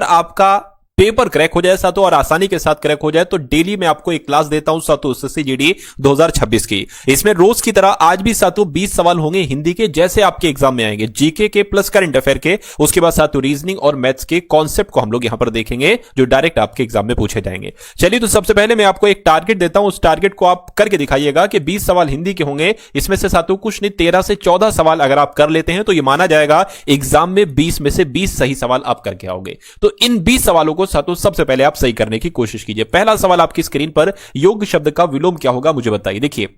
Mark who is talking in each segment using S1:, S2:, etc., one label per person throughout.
S1: आपका paper crack हो जाए साथों और आसानी के साथ क्रैक हो जाए तो डेली मैं आपको एक क्लास देता हूं साथों एसएससी जीडी 2026 की। इसमें रोज की तरह आज भी साथों 20 सवाल होंगे हिंदी के, जैसे आपके एग्जाम में आएंगे, जीके के प्लस करंट अफेयर के। उसके बाद साथों रीजनिंग और मैथ्स के कॉन्सेप्ट को हम लोग यहां पर देखेंगे जो डायरेक्ट आपके एग्जाम में पूछे जाएंगे। चलिए तो सबसे पहले मैं आपको एक टारगेट देता हूं, उस टारगेट को आप करके दिखाइएगा कि 20 सवाल हिंदी के होंगे। इसमें से साथों कुछ नहीं 13 से 14 सवाल अगर आप कर लेते हैं तो यह माना जाएगा एग्जाम में 20 में से 20 सही सवाल आप करके आओगे। तो इन 20 सवालों को साथों सबसे पहले आप सही करने की कोशिश कीजिए। पहला सवाल आपकी स्क्रीन पर, योग शब्द का विलोम क्या होगा मुझे बताइए। देखिए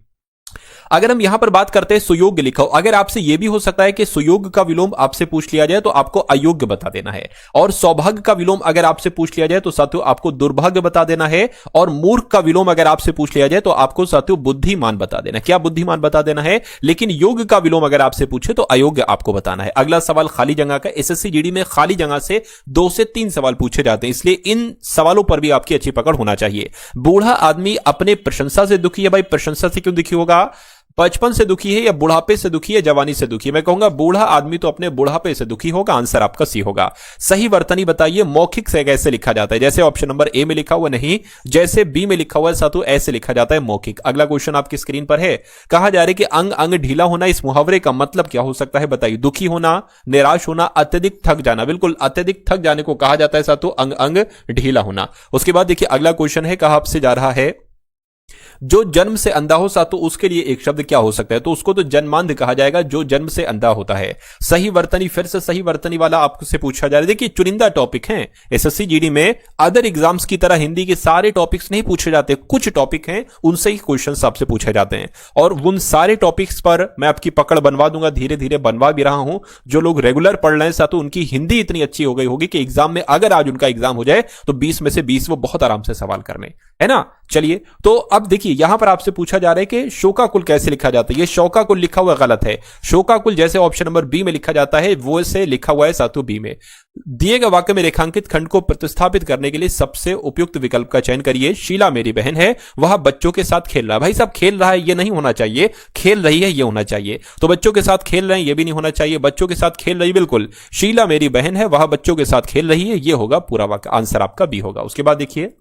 S1: अगर हम यहां पर बात करते हैं सुयोग्य लिखा हो, अगर आपसे यह भी हो सकता है कि सुयोग्य का विलोम आपसे पूछ लिया जाए तो आपको अयोग्य बता देना है, और सौभाग्य का विलोम अगर आपसे पूछ लिया जाए तो साथियों आपको दुर्भाग्य बता देना है, और मूर्ख का विलोम अगर आपसे पूछ लिया जाए तो आपको साथियों बुद्धिमान बता देना। क्या बुद्धिमान बता देना है, लेकिन योग्य का विलोम अगर आपसे पूछे तो अयोग्य आपको बताना है। अगला सवाल खाली जगह का। एसएससी जीडी में खाली जगह से 2 से 3 सवाल पूछे जाते हैं, इसलिए इन सवालों पर भी आपकी अच्छी पकड़ होना चाहिए। बूढ़ा आदमी अपने प्रशंसा से दुखी है। भाई प्रशंसा से क्यों दुखी होगा? बचपन से दुखी है या बुढ़ापे से दुखी है, जवानी से दुखी है? मैं कहूंगा बूढ़ा आदमी तो अपने बुढ़ापे से दुखी होगा। आंसर आपका सी होगा। सही वर्तनी बताइए मौखिक से कैसे लिखा जाता है। जैसे ऑप्शन नंबर ए में लिखा हुआ नहीं, जैसे बी में लिखा हुआ है साथों ऐसे लिखा जाता है मौखिक। अगला क्वेश्चन आपकी स्क्रीन पर है, कहा जा रहा है कि अंग अंग ढीला होना, इस मुहावरे का मतलब क्या हो सकता है बताइए। दुखी होना, निराश होना, अत्यधिक थक जाना। बिल्कुल अत्यधिक थक जाने को कहा जाता है साथों अंग अंग ढीला होना। उसके बाद देखिए अगला क्वेश्चन है, कहा आपसे जा रहा है जो जन्म से अंधा हो साथों उसके लिए एक शब्द क्या हो सकता है, तो उसको तो जन्मांध कहा जाएगा जो जन्म से अंधा होता है। सही वर्तनी, फिर से सही वर्तनी वाला आपसे पूछा जा रहा है। देखिए चुनिंदा टॉपिक हैं एसएससी जीडी में, अदर एग्जाम्स की तरह हिंदी के सारे टॉपिक्स नहीं पूछे जाते, कुछ टॉपिक हैं उनसे ही क्वेश्चंस आपसे पूछे जाते हैं, और उन सारे टॉपिक्स पर मैं आपकी पकड़ बनवा दूंगा, धीरे धीरे बनवा भी रहा हूं। जो लोग रेगुलर पढ़ रहे हैं साथों उनकी हिंदी इतनी अच्छी हो गई होगी कि एग्जाम में अगर आज उनका एग्जाम हो जाए तो 20 में से 20 वो बहुत आराम से सवाल कर लें, है ना। चलिए तो अब देखिए यहां पर आपसे पूछा जा रहा है कि शोकाकुल कैसे लिखा जाता है। ये शोकाकुल लिखा हुआ गलत है। शोकाकुल जैसे ऑप्शन नंबर बी में लिखा जाता है वो से लिखा हुआ है साथों बी में। दिए गए वाक्य में रेखांकित खंड को प्रतिस्थापित करने के लिए सबसे उपयुक्त विकल्प का चयन करिए। शीला मेरी बहन है, वह बच्चों के साथ खेल रहा है। भाई साहब खेल रहा है ये नहीं होना चाहिए, खेल रही है ये होना चाहिए। तो बच्चों के साथ खेल रहे हैं ये भी नहीं होना चाहिए, बच्चों के साथ खेल रही, बिल्कुल शीला मेरी बहन है वह बच्चों के साथ खेल रही है, ये होगा पूरा वाक्य। आंसर आपका बी होगा। उसके बाद देखिए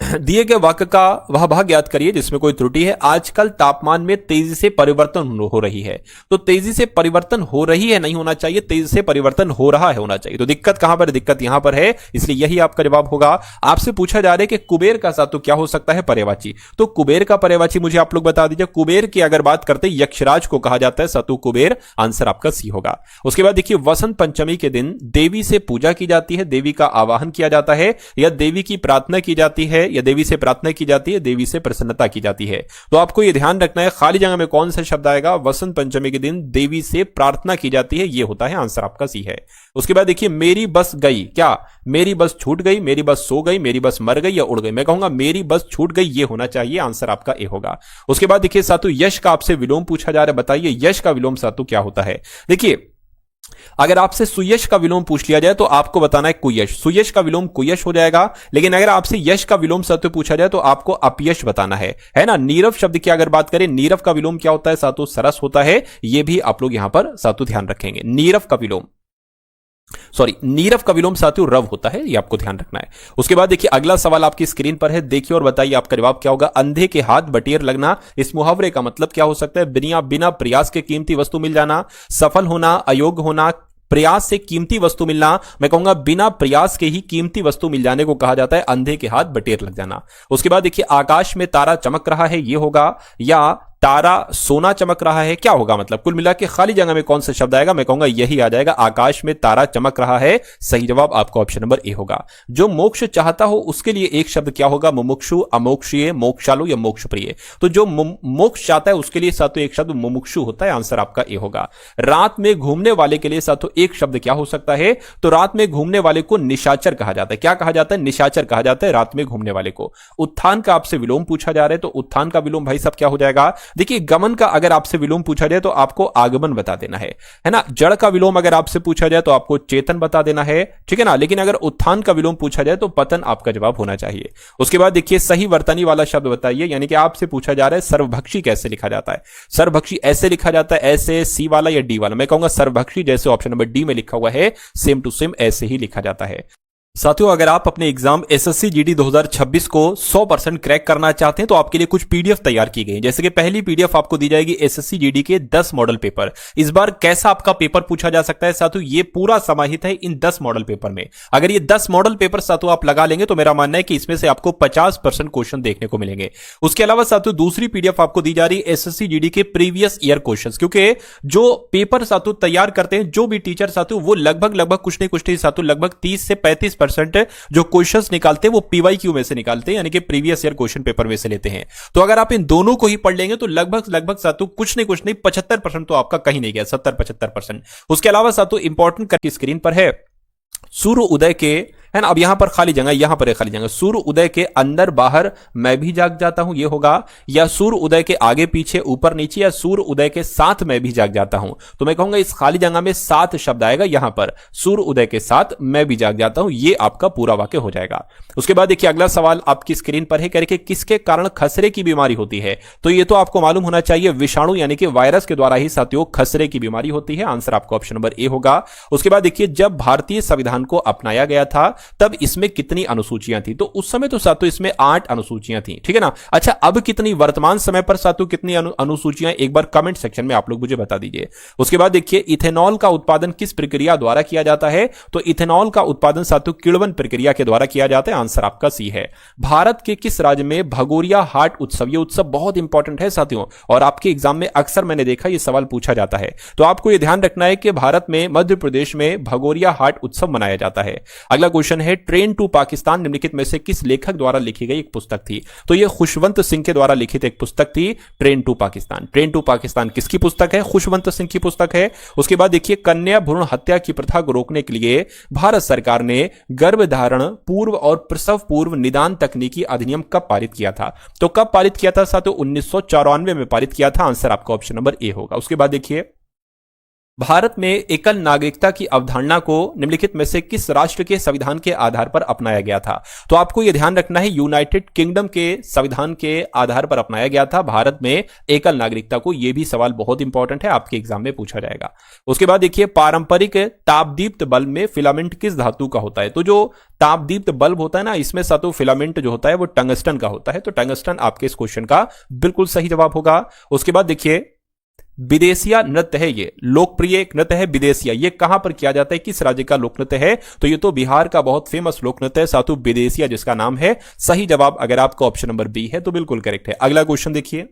S1: दिए गए वाक्य का वह भाग याद करिए जिसमें कोई त्रुटि है। आजकल तापमान में तेजी से परिवर्तन हो रही है, तो तेजी से परिवर्तन हो रही है नहीं होना चाहिए, तेजी से परिवर्तन हो रहा है होना चाहिए। तो दिक्कत कहां पर है? दिक्कत यहां पर है, इसलिए यही आपका जवाब होगा। आपसे पूछा जा रहा है कि कुबेर का साथों क्या हो सकता है? पर्यायवाची। तो कुबेर का पर्यायवाची मुझे आप लोग बता दीजिए। कुबेर की अगर बात करते हैं यक्षराज को कहा जाता है साथों कुबेर। आंसर आपका सी होगा। उसके बाद देखिए वसंत पंचमी के दिन देवी से पूजा की जाती है, देवी का आवाहन किया जाता है, या देवी की प्रार्थना की जाती है, या देवी से प्रार्थना की जाती है, देवी से प्रसन्नता की जाती है। तो आपको यह ध्यान रखना है खाली जगह में कौन सा शब्द आएगा। वसंत पंचमी के दिन देवी से प्रार्थना की जाती है, यह होता है। आंसर आपका सी है। उसके बाद देखिए मेरी बस गई, क्या मेरी बस छूट गई, मेरी बस सो गई, मेरी बस मर गई या उड़ गई? मैं कहूंगा मेरी बस छूट गई, यह होना चाहिए। आंसर आपका ए होगा। उसके बाद देखिए साथों यश का आपसे विलोम पूछा जा रहा है, बताइए यश का विलोम साथों क्या होता है। देखिए अगर आपसे सुयश का विलोम पूछ लिया जाए तो आपको बताना है कुयश। सुयश का विलोम कुयश हो जाएगा, लेकिन अगर आपसे यश का विलोम साथों पूछा जाए तो आपको अपयश बताना है ना। नीरव शब्द की अगर बात करें, नीरव का विलोम क्या होता है साथों? सरस होता है। यह भी आप लोग यहां पर साथों ध्यान रखेंगे। नीरव का विलोम नीरव का विलोम साथियों रव होता है, ये आपको ध्यान रखना है। उसके बाद देखिए अगला सवाल आपकी स्क्रीन पर है, देखिए और बताइए आपका जवाब क्या होगा। अंधे के हाथ बटेर लगना, इस मुहावरे का मतलब क्या हो सकता है? बिना प्रयास के कीमती वस्तु मिल जाना, सफल होना, अयोग्य होना, प्रयास से कीमती वस्तु मिलना। मैं कहूंगा बिना प्रयास के ही कीमती वस्तु मिल जाने को कहा जाता है अंधे के हाथ बटेर लग जाना। उसके बाद देखिए आकाश में तारा चमक रहा है, यह होगा, या तारा सोना चमक रहा है, क्या होगा? मतलब कुल मिला के खाली जगह में कौन सा शब्द आएगा? मैं कहूंगा यही आ जाएगा, आकाश में तारा चमक रहा है। सही जवाब आपका ऑप्शन नंबर ए होगा। जो मोक्ष चाहता हो उसके लिए एक शब्द क्या होगा? मुमुक्षु, अमोक्षीय, मोक्षालु या मोक्ष प्रिय। तो जो मोक्ष चाहता है उसके लिए साथों एक शब्द मुमुक्षु होता है। आंसर आपका ए होगा। रात में घूमने वाले के लिए साथों एक शब्द क्या हो सकता है? तो रात में घूमने वाले को निशाचर कहा जाता है। क्या कहा जाता है? निशाचर कहा जाता है रात में घूमने वाले को। उत्थान का आपसे विलोम पूछा जा रहा है, तो उत्थान का विलोम भाई साहब क्या हो जाएगा? देखिए गमन का अगर आपसे विलोम पूछा जाए तो आपको आगमन बता देना है ना। जड़ का विलोम अगर आपसे पूछा जाए तो आपको चेतन बता देना है, ठीक है ना। लेकिन अगर उत्थान का विलोम पूछा जाए तो पतन आपका जवाब होना चाहिए। उसके बाद देखिए सही वर्तनी वाला शब्द बताइए, यानी कि आपसे पूछा जा रहा है सर्वभक्षी कैसे लिखा जाता है। सर्वभक्षी ऐसे लिखा जाता है, ऐसे सी वाला या डी वाला। मैं कहूंगा सर्वभक्षी जैसे ऑप्शन नंबर डी में लिखा हुआ है, सेम टू सेम ऐसे ही लिखा जाता है। साथियों अगर आप अपने एग्जाम एसएससी जीडी 2026 को 100% क्रैक करना चाहते हैं तो आपके लिए कुछ पीडीएफ तैयार की गई। जैसे कि पहली पीडीएफ आपको दी जाएगी एसएससी जीडी के 10 मॉडल पेपर। इस बार कैसा आपका पेपर पूछा जा सकता है साथियों, ये पूरा समाहित है इन 10 मॉडल पेपर में। अगर ये 10 मॉडल पेपर साथियों आप लगा लेंगे तो मेरा मानना है कि इसमें से आपको 50% क्वेश्चन देखने को मिलेंगे। उसके अलावा साथियों दूसरी पीडीएफ आपको दी जा रही है एसएससी जीडी के प्रीवियस ईयर क्वेश्चन, क्योंकि जो पेपर साथियों तैयार करते हैं जो भी टीचर साथियों, वो लगभग कुछ नहीं साथियों लगभग 30 से 35% जो क्वेश्चंस निकालते हैं वो पीवाईक्यू में से निकालते हैं, यानी कि प्रीवियस ईयर क्वेश्चन पेपर में से लेते हैं। तो अगर आप इन दोनों को ही पढ़ लेंगे तो लगभग साथियों कुछ नहीं 75% तो आपका कहीं नहीं गया, 70-75%। उसके अलावा साथियों इंपॉर्टेंट करके स्क्रीन पर है सूर्य उदय के, है ना। अब यहां पर खाली जगह, यहां पर खाली जगह, सूर्य उदय के अंदर बाहर मैं भी जाग जाता हूं, ये होगा, या सूर्य उदय के आगे पीछे ऊपर नीचे, या सूर्य उदय के साथ मैं भी जाग जाता हूं। तो मैं कहूंगा इस खाली जगह में साथ शब्द आएगा, यहां पर सूर्य उदय के साथ मैं भी जाग जाता हूं, ये आपका पूरा वाक्य हो जाएगा। उसके बाद देखिए अगला सवाल आपकी स्क्रीन पर है, कह रहे किसके कारण खसरे की बीमारी होती है। तो ये तो आपको मालूम होना चाहिए, विषाणु यानी कि वायरस के द्वारा ही साथियों खसरे की बीमारी होती है। आंसर आपको ऑप्शन नंबर ए होगा। उसके बाद देखिए जब भारतीय संविधान को अपनाया गया था तब इसमें कितनी अनुसूचियां थी। तो उस समय तो साथियों इसमें 8 अनुसूचियां थी, ठीक है ना। अच्छा अब कितनी, वर्तमान समय पर साथियों कितनी अनुसूचियां, एक बार कमेंट सेक्शन में आप लोग मुझे बता दीजिए। उसके बाद देखिए इथेनॉल का उत्पादन किस प्रक्रिया द्वारा किया जाता है। तो इथेनॉल का उत्पादन साथियों किण्वन प्रक्रिया के द्वारा किया जाता है। आंसर आपका सी है। भारत के किस राज्य में भगोरिया हाट उत्सव, यह उत्सव बहुत इंपॉर्टेंट है साथियों, और आपके एग्जाम में अक्सर मैंने देखा यह सवाल पूछा जाता है। तो आपको यह ध्यान रखना है कि भारत में मध्य प्रदेश में भगोरिया हाट उत्सव मनाया जाता है। अगला क्वेश्चन है ट्रेन टू पाकिस्तान निम्नलिखित में से किस लेखक द्वारा लिखी गई एक पुस्तक थी। तो यह खुशवंत सिंह के द्वारा लिखित एक पुस्तक थी, train to Pakistan. Train to Pakistan किसकी पुस्तक है, खुशवंत सिंह की पुस्तक है। उसके बाद देखिए कन्या भ्रूण हत्या की प्रथा को रोकने के लिए भारत सरकार ने गर्भधारण पूर्व और प्रसव पूर्व निदान तकनीकी अधिनियम कब पारित किया था। तो कब पारित किया था साथियों, 1994 में पारित किया था। आंसर आपका ऑप्शन नंबर ए होगा। उसके बाद देखिए भारत में एकल नागरिकता की अवधारणा को निम्नलिखित में से किस राष्ट्र के संविधान के आधार पर अपनाया गया था। तो आपको यह ध्यान रखना है यूनाइटेड किंगडम के संविधान के आधार पर अपनाया गया था भारत में एकल नागरिकता को। यह भी सवाल बहुत इंपॉर्टेंट है, आपके एग्जाम में पूछा जाएगा। उसके बाद देखिए पारंपरिक तापदीप्त बल्ब में फिलामेंट किस धातु का होता है। तो जो तापदीप्त बल्ब होता है ना, इसमें सातों फिलामेंट जो होता है वो टंगस्टन का होता है। तो टंगस्टन आपके इस क्वेश्चन का बिल्कुल सही जवाब होगा। उसके बाद देखिए विदेशिया नृत्य है, ये लोकप्रिय एक नृत्य है विदेशिया। ये कहां पर किया जाता है, किस राज्य का लोक नृत्य है। तो ये तो बिहार का बहुत फेमस लोक नृत्य है सातु विदेशिया, जिसका नाम है। सही जवाब अगर आपका ऑप्शन नंबर बी है तो बिल्कुल करेक्ट है। अगला क्वेश्चन देखिए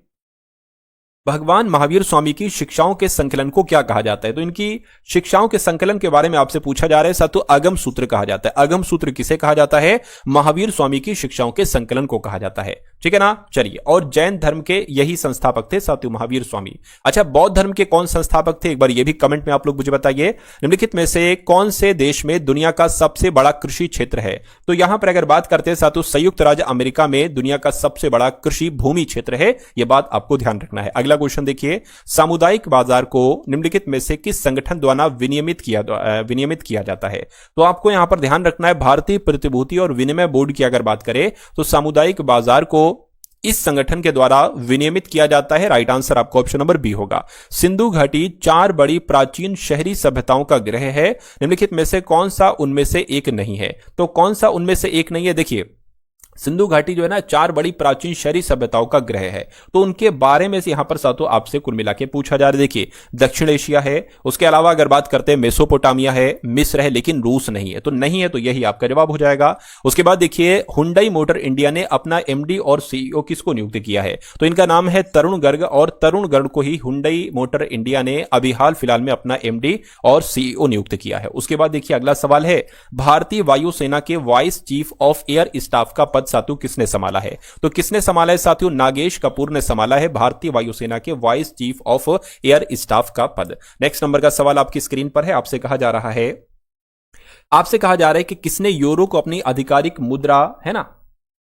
S1: भगवान महावीर स्वामी की शिक्षाओं के संकलन को क्या कहा जाता है। तो इनकी शिक्षाओं के संकलन के बारे में आपसे पूछा जा रहा है साथियों, अगम सूत्र कहा जाता है। अगम सूत्र किसे कहा जाता है, महावीर स्वामी की शिक्षाओं के संकलन को कहा जाता है, ठीक है ना। चलिए, और जैन धर्म के यही संस्थापक थे साथियों महावीर स्वामी। अच्छा बौद्ध धर्म के कौन संस्थापक थे, एक बार ये भी कमेंट में आप लोग मुझे बताइए। निम्नलिखित में से कौन से देश में दुनिया का सबसे बड़ा कृषि क्षेत्र है। तो यहां पर अगर बात करते हैं साथियों संयुक्त राज्य अमेरिका में दुनिया का सबसे बड़ा कृषि भूमि क्षेत्र है, यह बात आपको ध्यान रखना है। अगला क्वेश्चन देखिए सामुदायिक बाजार को निम्नलिखित में से किस संगठन द्वारा विनियमित किया जाता है। तो आपको यहां पर ध्यान रखना है भारतीय प्रतिभूति और विनिमय बोर्ड की अगर बात करें तो सामुदायिक बाजार को इस संगठन के द्वारा विनियमित किया जाता है। राइट आंसर आपका ऑप्शन नंबर बी होगा। सिंधु घाटी 4 बड़ी प्राचीन शहरी सभ्यताओं का गृह है, निम्नलिखित में से कौन सा उनमें से एक नहीं है। तो कौन सा उनमें से एक नहीं है, देखिए सिंधु घाटी जो है ना 4 बड़ी प्राचीन शहरी सभ्यताओं का गृह है। तो उनके बारे में से यहां पर साथों आपसे कुल मिला के पूछा जा रहा है। देखिए दक्षिण एशिया है, उसके अलावा अगर बात करते हैं मेसोपोटामिया है, मिस्र है, लेकिन रूस नहीं है। तो नहीं है तो यही आपका जवाब हो जाएगा। उसके बाद देखिए हुंडई मोटर इंडिया ने अपना एमडी और सीईओ किसको नियुक्त किया है। तो इनका नाम है तरुण गर्ग, और तरुण गर्ग को ही हुंडई मोटर इंडिया ने अभी हाल फिलहाल में अपना एमडी और सीईओ नियुक्त किया है। उसके बाद देखिए अगला सवाल है भारतीय वायुसेना के vice chief of air staff का साथियों किसने संभाला है। तो किसने संभाला है साथियों, नागेश कपूर ने संभाला है भारतीय वायुसेना के vice chief of air staff का पद। नेक्स्ट नंबर का सवाल आपकी स्क्रीन पर है। आपसे कहा जा रहा है कि किसने यूरो को अपनी आधिकारिक मुद्रा, है ना,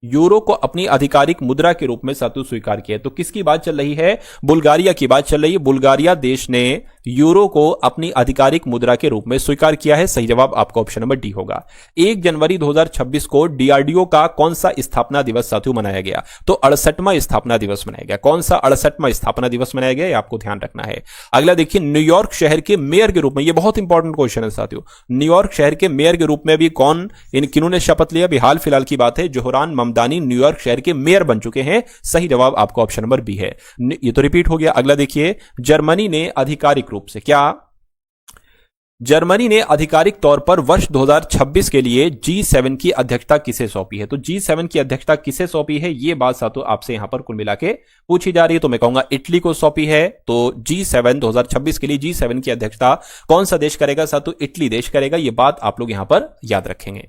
S1: यूरो को अपनी आधिकारिक मुद्रा के रूप में साथियों स्वीकार किया। तो किसकी बात चल रही है? बुल्गारिया की बात चल रही है। बुल्गारिया देश ने यूरो को अपनी आधिकारिक मुद्रा के रूप में स्वीकार किया है। सही जवाब आपका ऑप्शन नंबर डी होगा। 1 जनवरी 2026 को डीआरडीओ का कौन सा स्थापना दिवस साथियों मनाया गया? तो 68वां स्थापना दिवस मनाया गया। कौन सा 68वां स्थापना दिवस मनाया गया, ये आपको ध्यान रखना है। अगला देखिए, न्यूयॉर्क शहर के मेयर के रूप में, यह बहुत इंपॉर्टेंट क्वेश्चन है साथियों, न्यूयॉर्क शहर के मेयर के रूप में भी कौन, किन्होंने शपथ लिया? अभी हाल फिलहाल की बात है, जोहरान ममदानी न्यूयॉर्क शहर के मेयर बन चुके हैं। सही जवाब आपका ऑप्शन नंबर बी है। ये तो रिपीट हो गया। अगला देखिए, जर्मनी ने आधिकारिक रूप से, क्या जर्मनी ने आधिकारिक तौर पर वर्ष 2026 के लिए G7 की अध्यक्षता किसे सौंपी है? तो G7 की अध्यक्षता किसे सौंपी है, यह बात साथियों आपसे यहां पर कुल मिला के पूछी जा रही है। तो मैं कहूंगा इटली को सौंपी है। तो G7 2026 के लिए G7 की अध्यक्षता कौन सा देश करेगा साथियों? इटली देश करेगा। यह बात आप लोग यहां पर याद रखेंगे।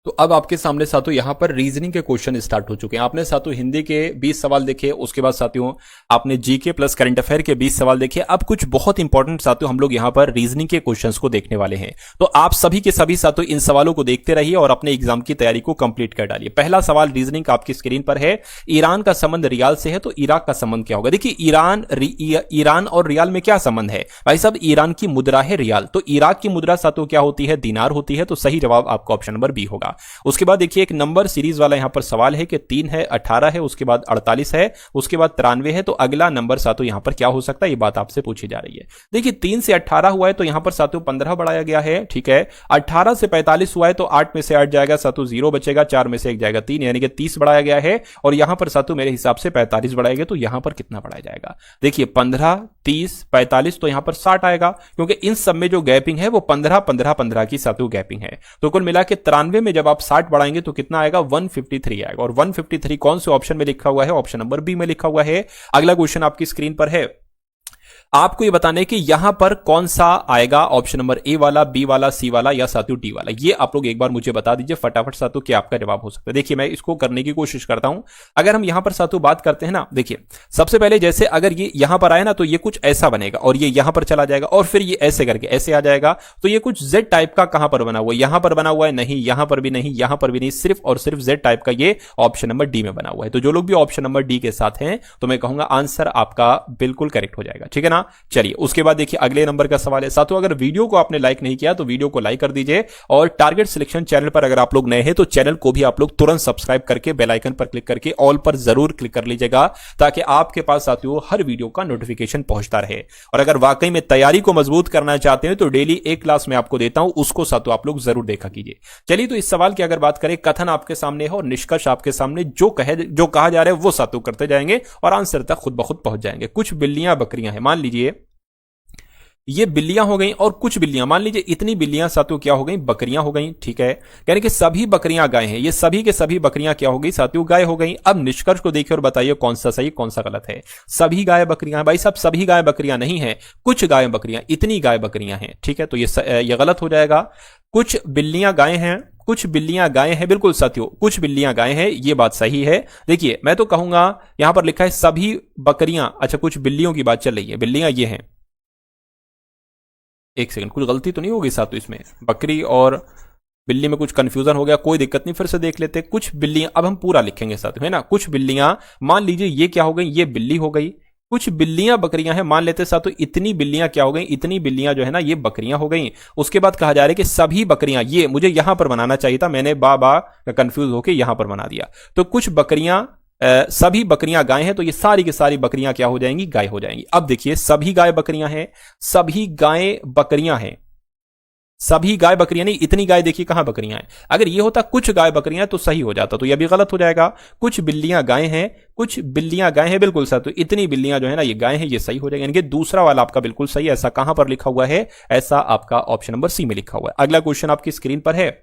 S1: तो अब आपके सामने साथियों यहां पर रीजनिंग के क्वेश्चन स्टार्ट हो चुके हैं। आपने साथियों हिंदी के 20 सवाल देखे, उसके बाद साथियों आपने जीके प्लस करंट अफेयर के 20 सवाल देखे। अब कुछ बहुत इंपॉर्टेंट साथियों हम लोग यहां पर रीजनिंग के क्वेश्चंस को देखने वाले हैं। तो आप सभी के सभी साथियों इन सवालों को देखते रहिए और अपने एग्जाम की तैयारी को कंप्लीट कर डालिए। पहला सवाल रीजनिंग का आपकी स्क्रीन पर है। ईरान का संबंध रियाल से है, तो इराक का संबंध क्या होगा? देखिए ईरान और रियाल में क्या संबंध है भाई साहब? ईरान की मुद्रा है रियाल, तो इराक की मुद्रा साथियों क्या होती है? दिनार होती है। तो सही जवाब आपका ऑप्शन नंबर बी होगा। उसके बाद देखिए एक नंबर सीरीज वाला यहां पर सवाल है कि 3 है, 18 है, उसके बाद 48 है, उसके बाद 93 है। तो अगला नंबर साथियों यहां पर क्या हो सकता है, ये बात आपसे पूछी जा रही है। देखिए 3 से 18 हुआ है तो यहां पर साथियों 15 बढ़ाया गया है, ठीक है। 18 से 45 हुआ है तो 8 में से 8 जाएगा साथियों, 0 बचेगा, 4 में से 1 जाएगा 3, यानी कि 30 बढ़ाया गया है। और यहां पर साथियों मेरे हिसाब से 45 बढ़ाया गया, तो यहां पर कितना बढ़ाया जाएगा? देखिए 15, 30, 45, तो यहां पर 60 आएगा, क्योंकि इन सब में जो गैपिंग है वो 15, 15, 15 की साथियों गैपिंग है। तो कुल मिला के 93 में जब आप 60 बढ़ाएंगे तो कितना आएगा? 153 आएगा। और 153 कौन से ऑप्शन में लिखा हुआ है? ऑप्शन नंबर बी में लिखा हुआ है। अगला क्वेश्चन आपकी स्क्रीन पर है। आपको ये बताना है कि यहां पर कौन सा आएगा, ऑप्शन नंबर ए वाला, बी वाला, सी वाला या साथियों डी वाला। ये आप लोग एक बार मुझे बता दीजिए फटाफट साथियों क्या आपका जवाब हो सकता है। देखिए मैं इसको करने की कोशिश करता हूं। अगर हम यहां पर साथियों बात करते हैं ना, देखिए सबसे पहले जैसे अगर ये यहां पर आए ना तो ये कुछ ऐसा बनेगा और ये यहां पर चला जाएगा और फिर ये ऐसे करके ऐसे आ जाएगा। तो ये कुछ जेड टाइप का कहां पर बना हुआ है? यहां पर बना हुआ है? नहीं, यहां पर भी नहीं, यहां पर भी नहीं, सिर्फ और सिर्फ जेड टाइप का ये ऑप्शन नंबर डी में बना हुआ है। तो जो लोग भी ऑप्शन नंबर डी के साथ हैं तो मैं कहूंगा आंसर आपका बिल्कुल करेक्ट हो जाएगा, ठीक है ना। चलिए उसके बाद देखिए अगले नंबर का सवाल है। साथियों अगर वीडियो को आपने लाइक नहीं किया तो वीडियो को लाइक कर दीजिए और टारगेट सिलेक्शन चैनल पर अगर आप लोग नए हैं तो चैनल को भी आप लोग तुरंत सब्सक्राइब करके बेल आइकन पर क्लिक करके ऑल पर जरूर क्लिक कर लीजिएगा, ताकि आपके पास साथियों हर वीडियो का नोटिफिकेशन पहुंचता रहे। और अगर वाकई में तैयारी को मजबूत करना चाहते हैं तो डेली एक क्लास में आपको देता हूं, उसको साथियों आप लोग जरूर देखा कीजिए। चलिए तो इस सवाल की अगर बात करें, कथन आपके सामने है और निष्कर्ष आपके सामने, जो कहा जा रहा है वो साथियों करते जाएंगे और आंसर तक खुद ब खुद पहुंच जाएंगे। कुछ बिल्लियां बकरियां हैं, मान लीजिए ये बिल्लियां हो गई और कुछ बिल्लियां, मान लीजिए इतनी बिल्लियां साथियों क्या हो गई? बकरियां हो गई, ठीक है। यानी कि सभी बकरियां गाय हैं, ये सभी के सभी बकरियां क्या हो गई साथियों? गाय हो गई। अब निष्कर्ष को देखिए और बताइए कौन सा सही कौन सा गलत है। सभी गाय बकरियां, भाई साहब सभी गाय बकरियां नहीं है, कुछ गाय बकरियां, इतनी गाय बकरियां हैं, ठीक है। तो ये गलत हो जाएगा। कुछ बिल्लियां गाय हैं, कुछ बिल्लियां गाय हैं, बिल्कुल साथियों कुछ बिल्लियां गाय हैं, ये बात सही है। देखिए मैं तो कहूंगा यहां पर लिखा है सभी बकरियां, अच्छा कुछ बिल्लियों की बात चल रही है, बिल्लियां ये हैं। एक सेकंड, कुछ गलती तो नहीं होगी साथियों इसमें? बकरी और बिल्ली में कुछ कंफ्यूजन हो गया, कोई दिक्कत नहीं, फिर से देख लेते। कुछ बिल्लियां, अब हम पूरा लिखेंगे साथियों, है ना। कुछ बिल्लियां, मान लीजिए ये क्या हो गई? ये बिल्ली हो गई। कुछ बिल्लियां बकरियां हैं, मान लेते साथियों इतनी बिल्लियां क्या हो गई? इतनी बिल्लियां जो है ना ये बकरियां हो गई। उसके बाद कहा जा रहा है कि सभी बकरियां, ये मुझे यहां पर बनाना चाहिए था, मैंने बा कंफ्यूज होकर यहां पर बना दिया। तो कुछ बकरियां, सभी बकरियां गाय हैं, तो ये सारी की सारी बकरियां क्या हो जाएंगी? गाय हो जाएंगी। अब देखिए सभी गाय बकरियां हैं, सभी गाय बकरियां हैं, सभी गाय बकरियां नहीं, इतनी गाय देखिए कहां बकरियां हैं। अगर ये होता कुछ गाय बकरियां तो सही हो जाता, तो यह भी गलत हो जाएगा। कुछ बिल्लियां गाय हैं, कुछ बिल्लियां गाय हैं, बिल्कुल सर। तो इतनी बिल्लियां जो है ना ये गाय हैं, ये सही हो जाएगा। यानी कि दूसरा वाला आपका बिल्कुल सही। ऐसा कहां पर लिखा हुआ है? ऐसा आपका ऑप्शन नंबर सी में लिखा हुआ है। अगला क्वेश्चन आपकी स्क्रीन पर है।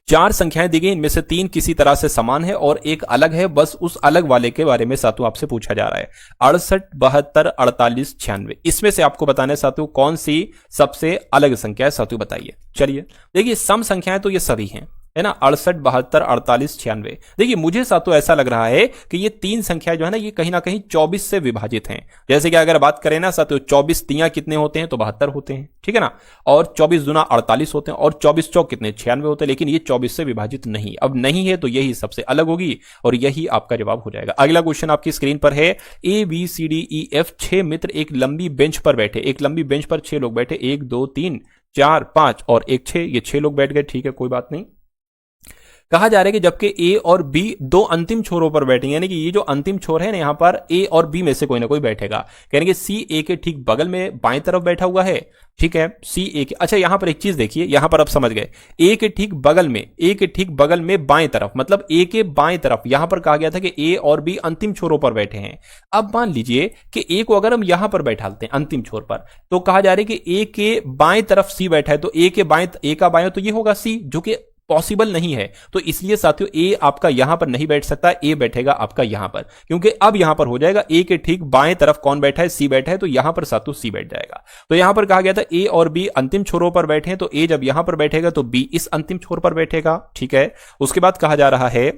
S1: 4 संख्याएं दी गई, इनमें से 3 किसी तरह से समान है और एक अलग है, बस उस अलग वाले के बारे में साथियों आपसे पूछा जा रहा है। 68, 72, 48, 96, इसमें से आपको बताना है साथियों कौन सी सबसे अलग संख्या है, साथियों बताइए। चलिए देखिए सम संख्याएं तो ये सभी हैं, है ना, 68, 72, 48, 96। देखिए मुझे साथ तो ऐसा लग रहा है कि ये तीन संख्या जो है ना ये कहीं ना कहीं 24 से विभाजित हैं। जैसे कि अगर बात करें ना साथियों, 24 तियां कितने होते हैं, तो 72 होते हैं, ठीक है ना, और 24 दूना 48 होते हैं, और 24 चौक कितने, 96 होते हैं। लेकिन ये 24 से विभाजित नहीं, अब नहीं है तो यही सबसे अलग होगी और यही आपका जवाब हो जाएगा। अगला क्वेश्चन आपकी स्क्रीन पर है, ABCDEF 6 मित्र एक लंबी बेंच पर बैठे, एक लंबी बेंच पर 6 लोग बैठे, 1 2 3 4 5 और 1 6, ये 6 लोग बैठ गए, ठीक है कोई बात नहीं। कहा जा रहा है कि जबकि ए और बी दो अंतिम छोरों पर बैठेंगे, यानी कि ये जो अंतिम छोर है ना यहां पर ए और बी में से कोई ना कोई बैठेगा, यानी कि सी ए के ठीक बगल में बाएं तरफ बैठा हुआ है, ठीक है, सी ए के, अच्छा यहां पर एक चीज देखिए, यहां पर आप समझ गए, ए के ठीक बगल में, ए के ठीक बगल में बाएं तरफ, मतलब ए के बाएं तरफ, यहां पर कहा गया था कि ए और बी अंतिम छोरों पर बैठे हैं। अब मान लीजिए कि ए को अगर हम यहां पर बैठाते हैं अंतिम छोर पर, तो कहा जा रहा है कि ए के बाएं तरफ सी बैठा है, तो ए के बाएं, ए का बाएं तो ये होगा सी, जो कि पॉसिबल नहीं है। तो इसलिए साथियों ए आपका यहां पर नहीं बैठ सकता, ए बैठेगा आपका यहां पर, क्योंकि अब यहां पर हो जाएगा ए के ठीक बाएं तरफ कौन बैठा है, सी बैठा है, तो यहां पर साथियों सी बैठ जाएगा। तो यहां पर कहा गया था ए और बी अंतिम छोरों पर बैठे हैं, तो ए जब यहां पर बैठेगा तो बी इस अंतिम छोर पर बैठेगा, ठीक है। उसके बाद कहा जा रहा है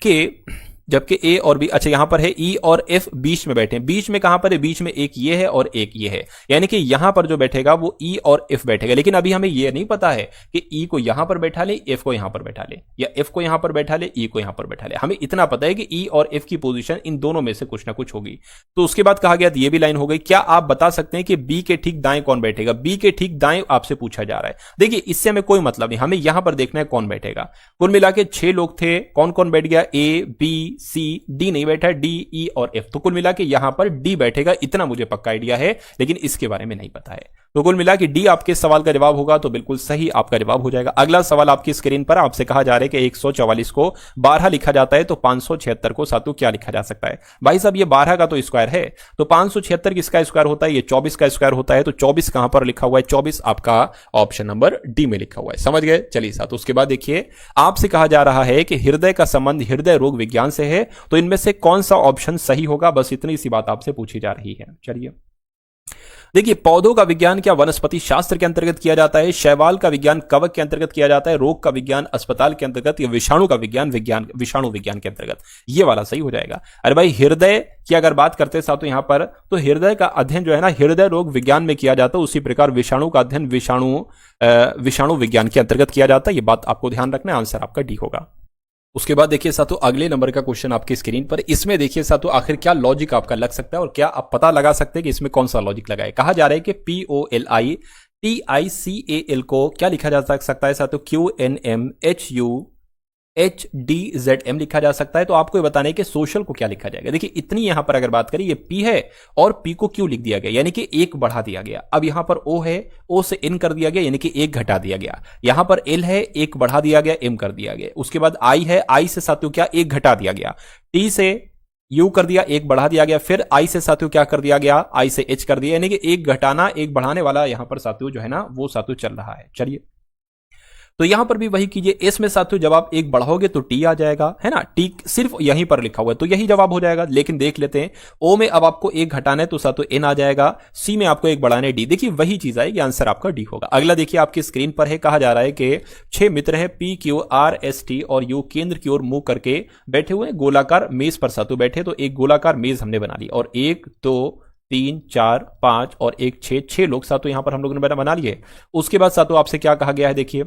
S1: कि जबकि ए और बी, अच्छा यहां पर है ई और एफ बीच में बैठे हैं, बीच में कहां पर है, बीच में एक ये है और एक ये है, यानी कि यहां पर जो बैठेगा वो ई और एफ बैठेगा। लेकिन अभी हमें यह नहीं पता है कि ई को यहां पर बैठा ले, एफ को यहां पर बैठा ले, या एफ को यहां पर बैठा ले, ई को यहां पर बैठा ले। हमें इतना पता है कि ई और एफ की पोजीशन इन दोनों में से कुछ ना कुछ होगी। तो उसके बाद कहा गया ये भी लाइन हो गई। क्या आप बता सकते हैं कि बी के ठीक दाएं कौन बैठेगा, बी के ठीक दाएं आपसे पूछा जा रहा है। देखिए इससे हमें कोई मतलब नहीं, हमें यहां पर देखना है कौन बैठेगा। कुल मिला के 6 लोग थे, कौन कौन बैठ गया, ए बी सी डी नहीं बैठा, डी ई और एफ, तो कुल मिला के यहां पर डी बैठेगा, इतना मुझे पक्का आइडिया है, लेकिन इसके बारे में नहीं पता है। तो कुल मिला के डी आपके सवाल का जवाब होगा, तो बिल्कुल सही आपका जवाब हो जाएगा। अगला सवाल आपकी स्क्रीन पर, आपसे कहा जा रहा है कि 144 को 12 लिखा जाता है तो 576 को सातों क्या लिखा जा सकता है। भाई साहब ये 12 का तो स्क्वायर है, तो 576 किसका स्क्वायर होता है, ये 24 का स्क्वायर होता है। तो 24 कहां पर लिखा हुआ है, 24 आपका ऑप्शन नंबर डी में लिखा हुआ है, समझ गए। चलिए साथ, उसके बाद देखिए आपसे कहा जा रहा है कि हृदय का संबंध हृदय रोग विज्ञान से है, तो इनमें से कौन सा ऑप्शन सही होगा, बस इतनी सी बात आपसे पूछी जा रही है। चलिए देखिए, पौधों का विज्ञान क्या वनस्पति शास्त्र के अंतर्गत किया जाता है, शैवाल का विज्ञान कवक के अंतर्गत किया जाता है, रोग का विज्ञान अस्पताल के अंतर्गत, या विषाणु का विज्ञान विषाणु विज्ञान के अंतर्गत, ये वाला सही हो जाएगा। अरे भाई हृदय की अगर बात करते हैं साथों यहां पर, तो हृदय का अध्ययन जो है ना हृदय रोग विज्ञान में किया जाता है, उसी प्रकार विषाणु का अध्ययन विषाणु विज्ञान के अंतर्गत किया जाता है। ये बात आपको ध्यान रखना है, आंसर आपका डी होगा। उसके बाद देखिए साथों अगले नंबर का क्वेश्चन आपकी स्क्रीन पर, इसमें देखिए साथों आखिर क्या लॉजिक आपका लग सकता है और क्या आप पता लगा सकते हैं कि इसमें कौन सा लॉजिक लगा है। कहा जा रहा है कि POLITICAL को क्या लिखा जा सकता है साथों, QNMHUHDZM लिखा जा सकता है। तो आपको ये बताना है कि सोशल को क्या लिखा जाएगा। देखिए इतनी यहां पर अगर बात करें, ये P है और P को Q लिख दिया गया, यानी कि एक बढ़ा दिया गया। अब यहां पर O है, O से N कर दिया गया, यानी कि एक घटा दिया गया। यहां पर L है, एक बढ़ा दिया गया, M कर दिया गया। उसके बाद I है, I से साथियों क्या एक घटा दिया गया, T से U कर दिया, एक बढ़ा दिया गया, फिर I से साथियों क्या कर दिया गया, I से H कर दिया, यानी कि एक घटाना एक बढ़ाने वाला यहां पर साथियों जो है ना वो साथियों चल रहा है। चलिए तो यहां पर भी वही कीजिए, एस में साथियों जब आप एक बढ़ाओगे तो टी आ जाएगा, है ना, टी सिर्फ यहीं पर लिखा हुआ है तो यही जवाब हो जाएगा। लेकिन देख लेते हैं, ओ में अब आपको एक घटाना है तो साथियों एन आ जाएगा, सी में आपको एक बढ़ाना है डी, देखिए वही चीज आएगी, आंसर आपका डी होगा। अगला देखिए आपकी स्क्रीन पर है, कहा जा रहा है कि 6 मित्र हैं P Q R S T और यू केंद्र की ओर मुंह करके बैठे हुए गोलाकार मेज पर साथियों बैठे, तो एक गोलाकार मेज हमने बना ली और 1 2 3 4 5 और 1 6 लोग साथियों यहां पर हम लोगों ने बना लिए। उसके बाद साथियों आपसे क्या कहा गया है, देखिए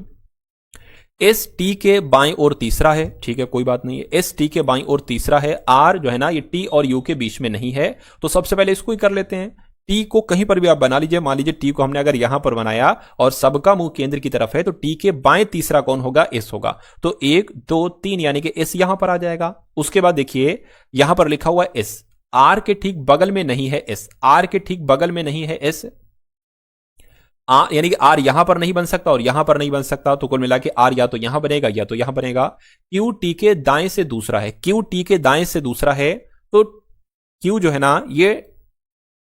S1: एस टी के बाईं ओर तीसरा है, ठीक है कोई बात नहीं है, एस टी के बाईं ओर तीसरा है, आर जो है ना ये टी और यू के बीच में नहीं है, तो सबसे पहले इसको ही कर लेते हैं। टी को कहीं पर भी आप बना लीजिए, मान लीजिए टी को हमने अगर यहां पर बनाया और सबका मुंह केंद्र की तरफ है, तो टी के बाएं तीसरा कौन होगा, एस होगा, तो 1 2 3 यानी कि एस यहां पर आ जाएगा। उसके बाद देखिए यहां पर लिखा हुआ है एस, आर के ठीक बगल में नहीं है एस, आर के ठीक बगल में नहीं है एस, यानी कि आर यहां पर नहीं बन सकता और यहां पर नहीं बन सकता, तो कुल मिला के आर या तो यहां बनेगा या तो यहां बनेगा। क्यू टी के दाएं से दूसरा है, क्यू टी के दाएं से दूसरा है, तो क्यू जो है ना ये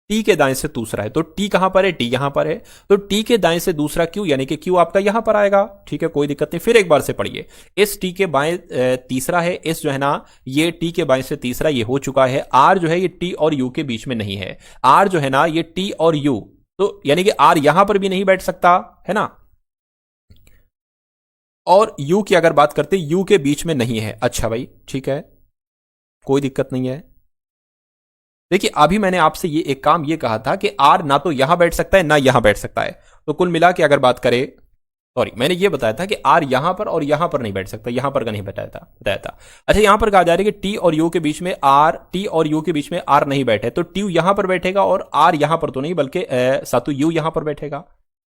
S1: टी के दाएं से दूसरा है, तो टी कहां पर है, टी यहां पर है, तो टी के दाएं से दूसरा क्यू यानी कि क्यू आपका यहां पर आएगा, ठीक है कोई दिक्कत नहीं। फिर एक बार से पढ़िए, एस टी के बाएं तीसरा है, एस जो है ना ये टी के बाएं से तीसरा ये हो चुका है, आर जो है ये टी और यू के बीच में नहीं है, आर जो है ना ये टी और यू, तो यानी कि आर यहां पर भी नहीं बैठ सकता है ना, और यू की अगर बात करते यू के बीच में नहीं है। अच्छा भाई ठीक है, कोई दिक्कत नहीं है। देखिए अभी मैंने आपसे ये एक काम ये कहा था कि आर ना तो यहां बैठ सकता है ना यहां बैठ सकता है, तो कुल मिला के अगर बात करें, सॉरी मैंने ये बताया था कि आर यहां पर और यहां पर नहीं बैठ सकता, यहां पर का नहीं बताया था। अच्छा यहां पर कहा जा रहा है कि टी और यू के बीच में आर, टी और यू के बीच में आर नहीं बैठे, तो टी यहां पर बैठेगा और आर यहां पर तो नहीं, बल्कि सातु यू यहां पर बैठेगा।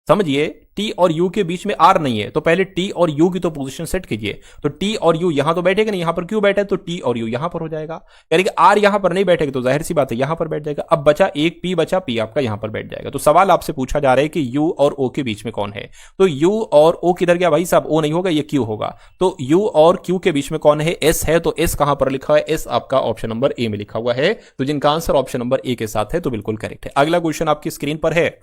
S1: समझिए टी और यू के बीच में आर नहीं है, तो पहले टी और यू की तो पोजीशन सेट कीजिए। तो टी और यू यहां तो बैठेगा नहीं, यहां पर क्यों बैठे, तो टी और यू यहां पर हो जाएगा। यानी कि आर यहां पर नहीं बैठेगा तो जाहिर सी बात है यहां पर बैठ जाएगा। अब बचा एक पी, बचा पी आपका यहां पर बैठ जाएगा। तो सवाल आपसे पूछा जा रहा है कि यू और ओ के बीच में कौन है, तो यू और ओ किधर गया भाई साहब, ओ नहीं होगा, ये क्यू होगा। तो यू और क्यू के बीच में कौन है, एस है। तो एस कहां पर लिखा है, एस आपका ऑप्शन नंबर ए में लिखा हुआ है। तो जिनका आंसर ऑप्शन नंबर ए के साथ है तो बिल्कुल करेक्ट है। अगला क्वेश्चन आपकी स्क्रीन पर है,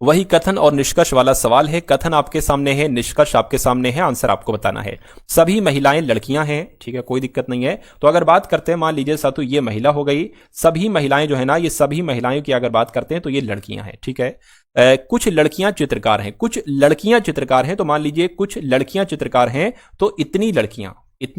S1: वही कथन और निष्कर्ष वाला सवाल है। कथन आपके सामने है, निष्कर्ष आपके सामने है, आंसर आपको बताना है। सभी महिलाएं लड़कियां हैं, ठीक है कोई दिक्कत नहीं है। तो अगर बात करते हैं, मान लीजिए सातु ये महिला हो गई, सभी महिलाएं जो है ना, ये सभी महिलाओं की अगर बात करते हैं तो ये लड़कियां हैं, ठीक है। कुछ लड़कियां चित्रकार हैं, कुछ लड़कियां चित्रकार हैं, तो मान लीजिए कुछ लड़कियां चित्रकार हैं, तो इतनी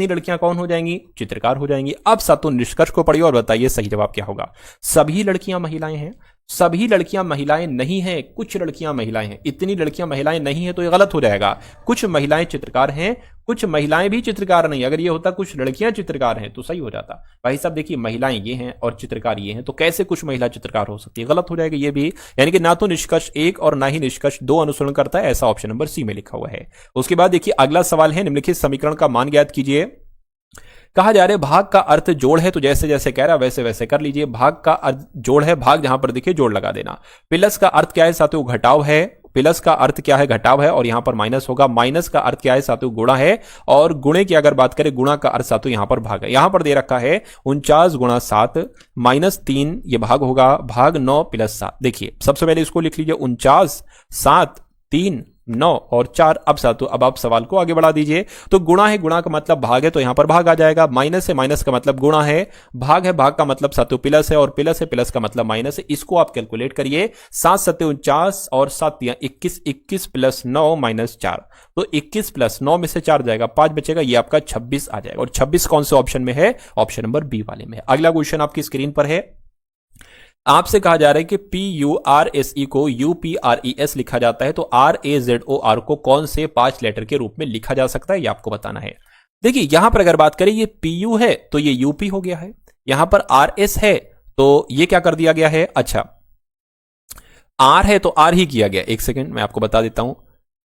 S1: लड़कियां कौन हो जाएंगी, चित्रकार हो जाएंगी। अब सातु निष्कर्ष को पढ़िए और बताइए सही जवाब क्या होगा। सभी लड़कियां महिलाएं हैं, सभी लड़कियां महिलाएं नहीं हैं, कुछ लड़कियां महिलाएं हैं, इतनी लड़कियां महिलाएं नहीं हैं तो ये गलत हो जाएगा। कुछ महिलाएं चित्रकार हैं, कुछ महिलाएं भी चित्रकार नहीं। अगर ये होता कुछ लड़कियां चित्रकार हैं तो सही हो जाता। भाई साहब देखिए महिलाएं ये हैं और चित्रकार ये हैं, तो कैसे कुछ महिला चित्रकार हो सकती है, गलत हो जाएगा ये भी। यानी कि ना तो निष्कर्ष एक और ना ही निष्कर्ष दो अनुसरण करता है, ऐसा ऑप्शन नंबर सी में लिखा हुआ है। उसके बाद देखिए अगला सवाल है, निम्नलिखित समीकरण का मान ज्ञात कीजिए। कहा जा रहा है भाग का अर्थ जोड़ है, तो जैसे जैसे कह रहा है वैसे वैसे कर लीजिए। भाग का अर्थ जोड़ है, भाग जहां पर दिखे जोड़ लगा देना। प्लस का अर्थ क्या है साथियों, घटाव है। प्लस का अर्थ क्या है, घटाव है, और यहां पर माइनस होगा। माइनस का अर्थ क्या है साथियों, गुणा है। और गुणे की अगर बात करें, गुणा का अर्थ साथियों यहां पर भाग है। यहां पर दे रखा है 49 गुणा 7 माइनस 3, ये भाग होगा, भाग 9 प्लस 7। देखिए सबसे पहले इसको लिख लीजिए, 49 7 3 9 और 4। अब सातु अब आप सवाल को आगे बढ़ा दीजिए। तो गुणा है, गुणा का मतलब भाग है, तो यहां पर भाग आ जाएगा। माइनस है, माइनस का मतलब गुणा है। भाग है, भाग का मतलब सातु प्लस है, और प्लस है, प्लस का मतलब माइनस है। इसको आप कैलकुलेट करिए। 7 7 49 और 7 21, 21 प्लस 9 माइनस 4। तो 21 प्लस 9 में से 4 जाएगा, 5 बचेगा, ये आपका 26 आ जाएगा। और 26 कौन से ऑप्शन में है, ऑप्शन नंबर बी वाले में है। अगला क्वेश्चन आपकी स्क्रीन पर है, आपसे कहा जा रहा है कि PURSE को UPRES लिखा जाता है, तो RAZOR को कौन से 5 लेटर के रूप में लिखा जा सकता है, ये आपको बताना है। देखिए यहां पर अगर बात करें, ये PU है तो ये UP हो गया है, यहां पर RS है तो ये क्या कर दिया गया है, अच्छा R है तो R ही किया गया। एक सेकंड मैं आपको बता देता हूं,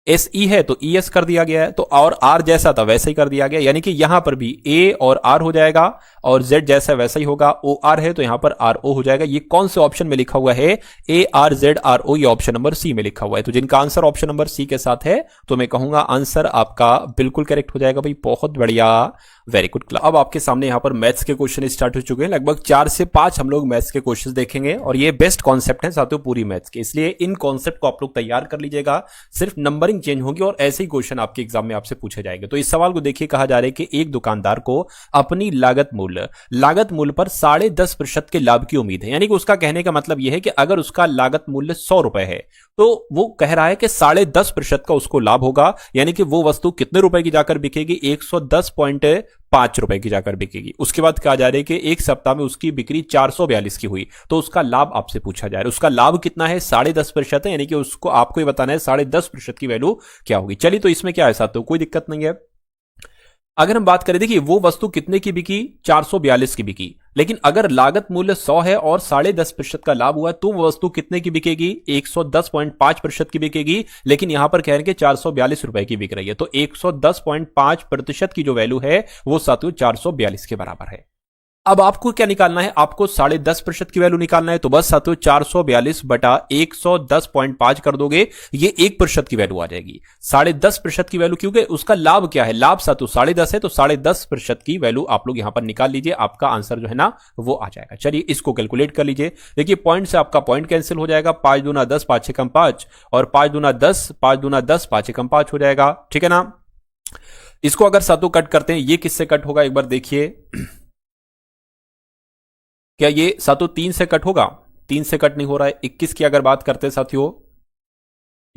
S1: SE है तो ES कर दिया गया है, तो और R जैसा था वैसे ही कर दिया गया। यानी कि यहां पर भी A और R हो जाएगा, और Z जैसा वैसा ही होगा। OR है तो यहां पर RO हो जाएगा। ये कौन से ऑप्शन में लिखा हुआ है, ARZRO, ये ऑप्शन नंबर सी में लिखा हुआ है। तो जिनका आंसर ऑप्शन नंबर सी के साथ है तो मैं कहूंगा आंसर आपका बिल्कुल करेक्ट हो जाएगा भाई, बहुत बढ़िया, वेरी गुड। अब आपके सामने यहां पर मैथ्स के क्वेश्चन स्टार्ट हो चुके हैं। लगभग 4 से 5 हम लोग मैथ्स के क्वेश्चन देखेंगे, और ये बेस्ट कॉन्सेप्ट है साथियों पूरी मैथ्स के, इसलिए इन कॉन्सेप्ट को आप लोग तैयार कर लीजिएगा। सिर्फ नंबरिंग चेंज होगी और ऐसे ही क्वेश्चन आपके एग्जाम में आपसे पूछे जाएंगे। तो इस सवाल को देखिए, कहा जा रहा है कि एक दुकानदार को अपनी लागत मूल्य पर 10.5% के लाभ की उम्मीद है। यानी कि उसका कहने का मतलब यह है कि अगर उसका लागत मूल्य 100 रुपए है तो वो कह रहा है कि 10.5% का उसको लाभ होगा। यानी कि वो वस्तु कितने रुपए की जाकर बिकेगी, 110.5 रुपए की जाकर बिकेगी। उसके बाद कहा जा रहा है कि एक सप्ताह में उसकी बिक्री 442 की हुई, तो उसका लाभ आपसे पूछा जा रहा है। उसका लाभ कितना है, 10.5% है, यानी कि उसको आपको ये बताना है 10.5% की वैल्यू क्या होगी। चलिए तो इसमें क्या है साथियों, कोई दिक्कत नहीं है। अगर हम बात करें, देखिए वो वस्तु कितने की बिकी, 442 की बिकी, लेकिन अगर लागत मूल्य 100 है और 10.5% का लाभ हुआ है तो वो वस्तु कितने की बिकेगी, 110.5% की बिकेगी। लेकिन यहां पर कह रहे हैं कि 442 रुपए की बिक रही है, तो 110.5% की जो वैल्यू है वो साथियों 442 के बराबर है। अब आपको क्या निकालना है, आपको 10.5% की वैल्यू निकालना है। तो बस साथियों 442 बटा 110.5 कर दोगे, ये 1% की वैल्यू आ जाएगी। 10.5% की वैल्यू, क्योंकि उसका लाभ क्या है, लाभ साथियों 10.5 है, तो 10.5% की वैल्यू आप लोग यहां पर निकाल लीजिए। आपका आंसर जो है ना वो आ जाएगा। चलिए इसको कैलकुलेट कर लीजिए। देखिए पॉइंट से आपका पॉइंट कैंसिल हो जाएगा, 5 दूना 10 5 छकम 5, और 5 दूना 10 5 दूना 10 5 एकम 5 हो जाएगा, ठीक है ना। इसको अगर साथियों कट करते हैं, ये किससे कट होगा एक बार देखिए, क्या ये साथियों 3 से कट होगा, 3 से कट नहीं हो रहा है। 21 की अगर बात करते हैं साथियों,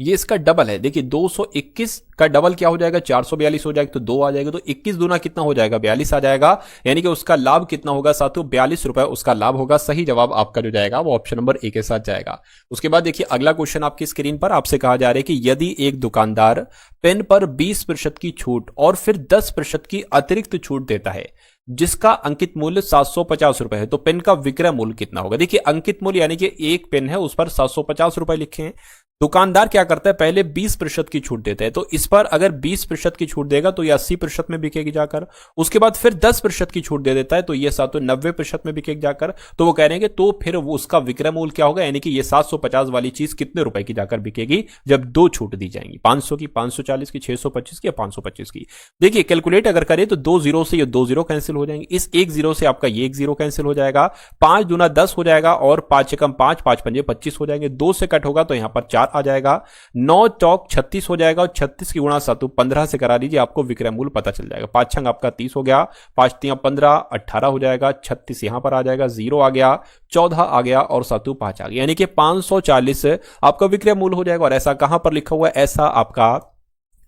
S1: ये इसका डबल है। देखिए 221 का डबल क्या हो जाएगा, 442 हो जाएगा, तो 2 आ जाएगा, तो 21 दूना कितना हो जाएगा, 42 आ जाएगा। यानी कि उसका लाभ कितना होगा साथियों, 42 रुपए उसका लाभ होगा। सही जवाब आपका जो जाएगा वो ऑप्शन नंबर ए के साथ जाएगा। उसके बाद देखिए अगला क्वेश्चन आपकी स्क्रीन पर, आपसे कहा जा रहा है कि यदि एक दुकानदार पेन पर 20% की छूट और फिर 10% की अतिरिक्त छूट देता है, जिसका अंकित मूल्य 750 रुपए है, तो पेन का विक्रय मूल्य कितना होगा। देखिए अंकित मूल्य यानी कि एक पेन है उस पर 750 रुपए लिखे हैं। दुकानदार क्या करता है, पहले 20% की छूट देता है, तो इस पर अगर 20% की छूट देगा तो ये 80% में बिकेगी जाकर। उसके बाद फिर 10% की छूट दे देता है तो ये 90% में बिकेगी जाकर। तो वो कह रहे हैं कि तो फिर वो उसका विक्रय मूल्य क्या होगा, यानी कि ये 750 वाली चीज कितने रुपए की जाकर बिकेगी जब दो छूट दी जाएंगी, 500 की, 540 की, 625 की या 525 की। देखिए कैलकुलेट अगर करें तो 2 जीरो से ये 2 जीरो कैंसिल हो जाएंगे, इस 1 जीरो से आपका ये 1 जीरो कैंसिल हो जाएगा, 5 दूना 10 हो जाएगा और 5 एकम 5, 5 पंजे 25 हो जाएंगे, 2 से कट होगा तो यहां पर 4 आ जाएगा, 9 चौक 36 हो जाएगा और 36 की गुणा 7 15 से करा लीजिए, आपको विक्रय मूल्य पता चल जाएगा। 5 छंग आपका 30 हो गया, 5 तियां 15, 18 हो जाएगा, 36 यहां पर आ जाएगा, 0 आ गया, 14 आ गया और 7 5 आ गया, यानी कि 540 आपका विक्रय मूल्य हो जाएगा। और ऐसा कहां पर लिखा हुआ है, ऐसा आपका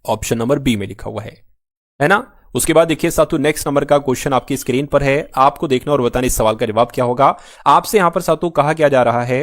S1: ऑप्शन नंबर बी में लिखा हुआ है ना। उसके बाद देखिए साथियों नेक्स्ट नंबर का क्वेश्चन आपकी स्क्रीन पर है, आपको देखना और बताना इस सवाल का जवाब क्या होगा। आपसे यहां पर साथियों कहा क्या जा रहा है,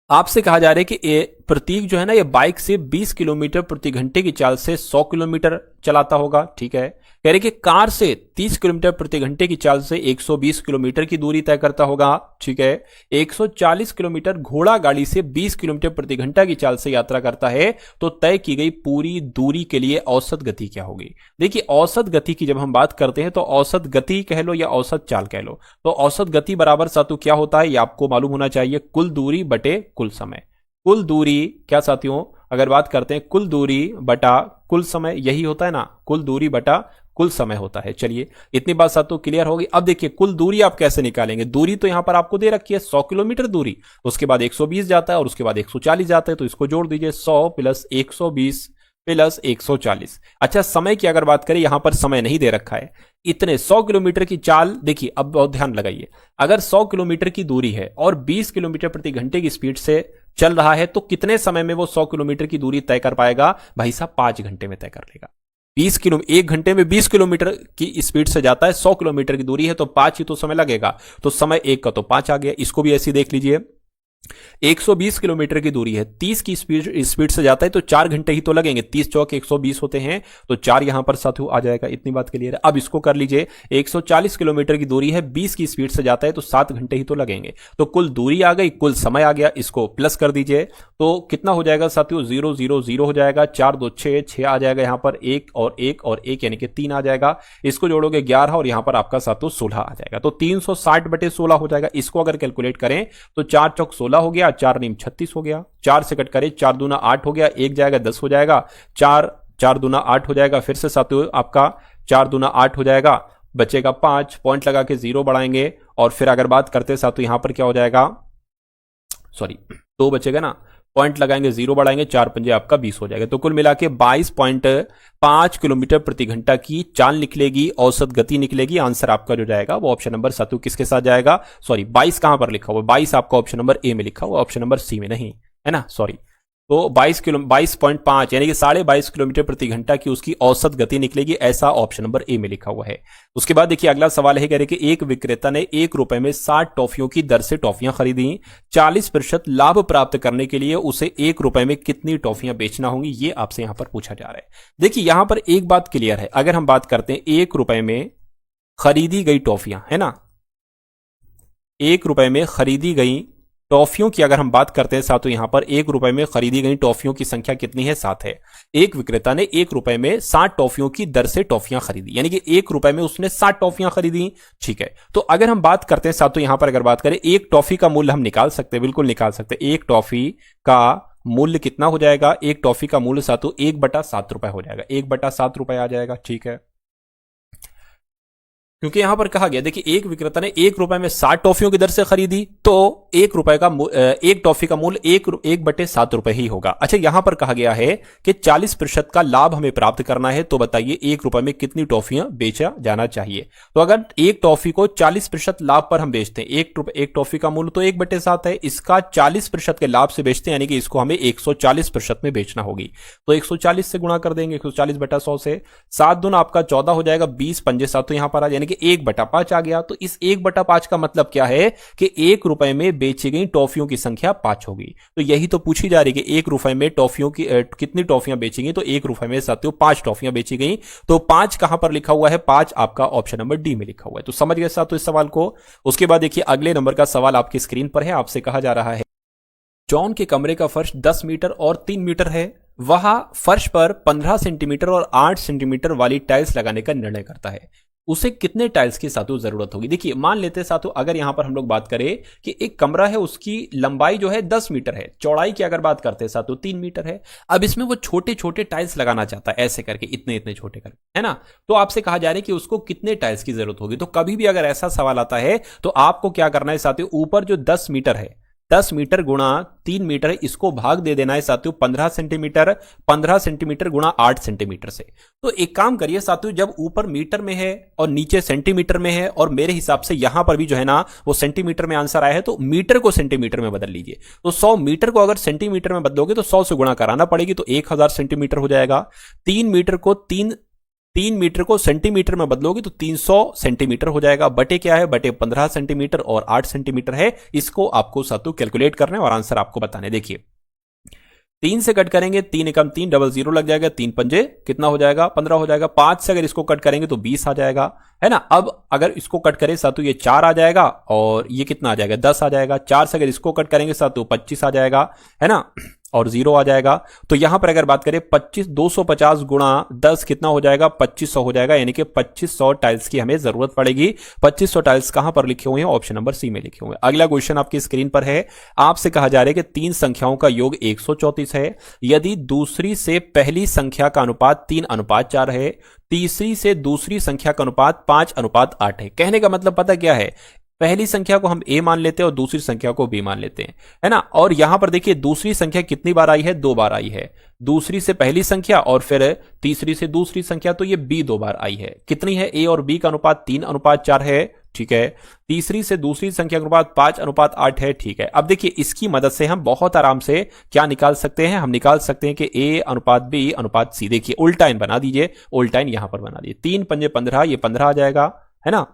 S1: आपसे कहा जा रहा है कि ये प्रतीक जो है ना, ये बाइक से 20 किलोमीटर प्रति घंटे की चाल से 100 किलोमीटर चलाता होगा, ठीक है। कह रहे कि कार से 30 किलोमीटर प्रति घंटे की चाल से 120 किलोमीटर की दूरी तय करता होगा, ठीक है। 140 किलोमीटर घोड़ा गाड़ी से 20 किलोमीटर प्रति घंटा की चाल से यात्रा करता है, तो तय की गई पूरी दूरी के लिए औसत गति क्या होगी। देखिए औसत गति की जब हम बात करते हैं तो औसत गति कह लो या औसत चाल कह लो, तो औसत गति बराबर साथियों क्या होता है, ये आपको मालूम होना चाहिए, कुल दूरी बटे कुल समय। कुल दूरी क्या साथियों, अगर बात करते हैं कुल दूरी बटा कुल समय, यही होता है ना, कुल दूरी बटा कुल समय होता है। चलिए इतनी बात साथियों क्लियर होगी। अब देखिए कुल दूरी आप कैसे निकालेंगे, दूरी तो यहां पर आपको दे रखी है 100 किलोमीटर दूरी, उसके बाद 120 जाता है और उसके बाद 140 जाता है, तो इसको जोड़ दीजिए 100 प्लस 120 प्लस 140। अच्छा समय की अगर बात करें, यहां पर समय नहीं दे रखा है, इतने 100 किलोमीटर की चाल, देखिए अब बहुत ध्यान लगाइए, अगर 100 किलोमीटर की दूरी है और 20 किलोमीटर प्रति घंटे की स्पीड से चल रहा है, तो कितने समय में वो 100 किलोमीटर की दूरी तय कर पाएगा, भाई साहब 5 घंटे में तय कर लेगा। 1 घंटे में 20 किलोमीटर की स्पीड से जाता है, 100 किलोमीटर की दूरी है तो 5 ही तो समय लगेगा, तो समय 1 का तो 5 आ गया। इसको भी ऐसे देख लीजिए, 120 किलोमीटर की दूरी है, 30 की स्पीड से जाता है तो 4 घंटे ही तो लगेंगे, 30 चौक 120 होते हैं, तो 4 यहां पर साथियों आ जाएगा। इतनी बात क्लियर है। अब इसको कर लीजिए, 140 किलोमीटर की दूरी है, 20 की स्पीड से जाता है तो 7 घंटे ही तो लगेंगे, तो कुल दूरी आ गई, कुल समय आ गया, इसको प्लस कर दीजिए तो कितना हो जाएगा साथियों, 0 0 0 हो जाएगा, 4 2 6 6 आ जाएगा, यहां पर 1 और 1 और 1 यानी कि 3 आ जाएगा, इसको जोड़ोगे 11 और यहां पर आपका साथियों 16 आ जाएगा, तो 360 बटे 16 हो जाएगा। इसको अगर कैलकुलेट करें तो 4 चौक 16 हो गया, 4 नीम 36 हो गया, 4 से कट करें, 4 दूना 8 हो गया, 1 जाएगा 10 हो जाएगा, 4 दूना 8 हो जाएगा, फिर से साथियों आपका 4 दूना 8 हो जाएगा, बचेगा 5, पॉइंट लगा के 0 बढ़ाएंगे और फिर अगर बात करते हैं साथियों यहां पर क्या हो जाएगा, सॉरी 2 बचेगा ना, पॉइंट लगाएंगे 0 बढ़ाएंगे, 4 पंजे आपका 20 हो जाएगा, तो कुल मिला के 22.5 किलोमीटर प्रति घंटा की चाल निकलेगी, औसत गति निकलेगी। आंसर आपका जो जाएगा वो ऑप्शन नंबर साथियों किसके साथ जाएगा, सॉरी 22 कहां पर लिखा हुआ, 22 आपका ऑप्शन नंबर ए में लिखा हुआ, ऑप्शन नंबर सी में नहीं है ना, सॉरी। तो 22.5 यानी कि 22.5 किलोमीटर प्रति घंटा की उसकी औसत गति निकलेगी, ऐसा ऑप्शन नंबर ए में लिखा हुआ है। उसके बाद देखिए अगला सवाल है, कह रहे कि एक विक्रेता ने 1 रुपए में 60 टॉफियों की दर से टॉफियां खरीदी, 40% लाभ प्राप्त करने के लिए उसे 1 रुपए में कितनी टॉफियां बेचना होंगी, ये आपसे यहां पर पूछा जा रहा है। देखिए यहां पर एक बात क्लियर है, अगर हम बात करते हैं 1 रुपए में खरीदी गई टॉफियां, है ना, 1 रुपए में खरीदी गई टॉफियों की अगर हम बात करते हैं साथियों, यहां पर 1 रुपए में खरीदी गई टॉफियों की संख्या कितनी है, 7 है। एक विक्रेता ने 1 रुपए में 60 टॉफियों की दर से टॉफियां खरीदी, यानी कि 1 रुपए में उसने 60 टॉफियां खरीदी, ठीक है। तो अगर हम बात करते हैं साथियों यहां पर अगर बात करें, एक टॉफी का मूल्य हम निकाल सकते हैं, बिल्कुल निकाल सकते हैं। एक टॉफी का मूल्य कितना हो जाएगा, एक टॉफी का मूल्य साथियों 1/7 रुपए हो जाएगा, 1/7 रुपए आ जाएगा, ठीक है। क्योंकि यहां पर कहा गया, देखिए एक विक्रेता ने 1 रुपए में 60 टॉफियों की दर से खरीदी तो 1 रुपए का एक टॉफी का मूल्य 1/7 रुपए ही होगा। अच्छा, यहां पर कहा गया है कि 40% का लाभ हमें प्राप्त करना है, तो बताइए 1 रुपए में कितनी टॉफियां बेचा जाना चाहिए। तो अगर एक टॉफी को 40% लाभ पर हम बेचते हैं, एक टॉफी का मूल्य तो 1/7 है, इसका 40% के लाभ से बेचते हैं, यानी कि इसको हमें 140% में बेचना होगी। तो 140 से गुणा कर देंगे, 140/100 से, 7 दूना आपका 14 हो जाएगा, 20 पंजे 7 तो यहां पर यानी कि 1/5 आ गया। तो इस 1/5 का मतलब क्या है कि 1 रुपए में बेची गई टॉफियों की संख्या 5 होगी। तो यही तो पूछी जा रही है कि 1 रुपए में टॉफियों की कितनी टॉफियां बेची गई, तो 1 रुपए में साथियों 5 टॉफियां बेची गई। तो 5 कहां पर लिखा हुआ है, 5 आपका ऑप्शन नंबर डी में लिखा हुआ है। तो समझ गए साथियों इस सवाल को। उसके बाद देखिए अगले नंबर का सवाल आपकी स्क्रीन पर है। आपसे कहा जा रहा है, जॉन के कमरे का फर्श 10 मीटर और 3 मीटर है, वह फर्श पर 15 सेंटीमीटर और 8 सेंटीमीटर वाली टाइल्स लगाने का निर्णय करता है। उसे कितने टाइल्स की साथियों जरूरत होगी। देखिए मान लेते हैं साथियों, अगर यहां पर हम लोग बात करें कि एक कमरा है, उसकी लंबाई जो है 10 मीटर है, चौड़ाई की अगर बात करते हैं साथियों 3 मीटर है। अब इसमें वो छोटे छोटे टाइल्स लगाना चाहता है, ऐसे करके इतने इतने छोटे करके, है ना। तो आपसे कहा जा रहा है कि उसको कितने टाइल्स की जरूरत होगी। तो कभी भी अगर ऐसा सवाल आता है तो आपको क्या करना है साथियों, ऊपर जो 10 मीटर है, 10 मीटर गुणा 3 मीटर है, इसको भाग दे देना है साथियों 15 सेंटीमीटर, 15 सेंटीमीटर गुणा 8 सेंटीमीटर से। तो एक काम करिए साथियों, जब ऊपर मीटर में है और नीचे सेंटीमीटर में है, और मेरे हिसाब से यहां पर भी जो है ना वो सेंटीमीटर में आंसर आया है, तो मीटर को सेंटीमीटर में बदल लीजिए। तो 100 मीटर को अगर सेंटीमीटर में बदलोगे तो 100 से गुणा कराना पड़ेगी, तो 1000 सेंटीमीटर हो जाएगा। 3 मीटर को सेंटीमीटर में बदलोगे तो 300 सेंटीमीटर हो जाएगा। बटे क्या है, बटे 15 सेंटीमीटर और 8 सेंटीमीटर है। इसको आपको साथियों कैलकुलेट करना है और आंसर आपको बताने। देखिए 3 से कट करेंगे, 3 एकम 3, डबल 0 लग जाएगा, 3 पंजे कितना हो जाएगा, 15 हो जाएगा। 5 से अगर इसको कट करेंगे तो 20 आ जाएगा, है ना। अब अगर इसको कट करें साथियों, ये 4 आ जाएगा और ये कितना आ जाएगा, 10 आ जाएगा। 4 से अगर इसको कट करेंगे साथियों 25 आ जाएगा, है ना, और 0 आ जाएगा। तो यहां पर अगर बात करें 250 गुणा 10 कितना हो जाएगा, 2500 हो जाएगा, यानी कि 2500 टाइल्स की हमें जरूरत पड़ेगी। 2500 टाइल्स कहां पर लिखे हुए हैं, ऑप्शन नंबर सी में लिखे हुए हैं। अगला क्वेश्चन आपकी स्क्रीन पर है। आपसे कहा जा रहा है कि 3 संख्याओं का योग 134 है, यदि दूसरी से पहली संख्या का अनुपात 3:4 है, तीसरी से दूसरी संख्या का अनुपात 5:8 है। कहने का मतलब पता क्या है, पहली संख्या को हम ए मान लेते हैं और दूसरी संख्या को बी मान लेते हैं, है ना। और यहां पर देखिए दूसरी संख्या कितनी बार आई है, 2 बार आई है। दूसरी से पहली संख्या और फिर तीसरी से दूसरी संख्या, तो ये बी 2 बार आई है। कितनी है, ए और बी का अनुपात 3:4 है, ठीक है। तीसरी से दूसरी संख्या का अनुपात 5:8 है, ठीक है। अब देखिए इसकी मदद से हम बहुत आराम से क्या निकाल सकते हैं, हम निकाल सकते हैं कि ए अनुपात बी अनुपात सी। देखिए उल्टाइन बना दीजिए, उल्टाइन यहां पर बना दीजिए। 3 पंजे 15, ये 15 आ जाएगा, है ना।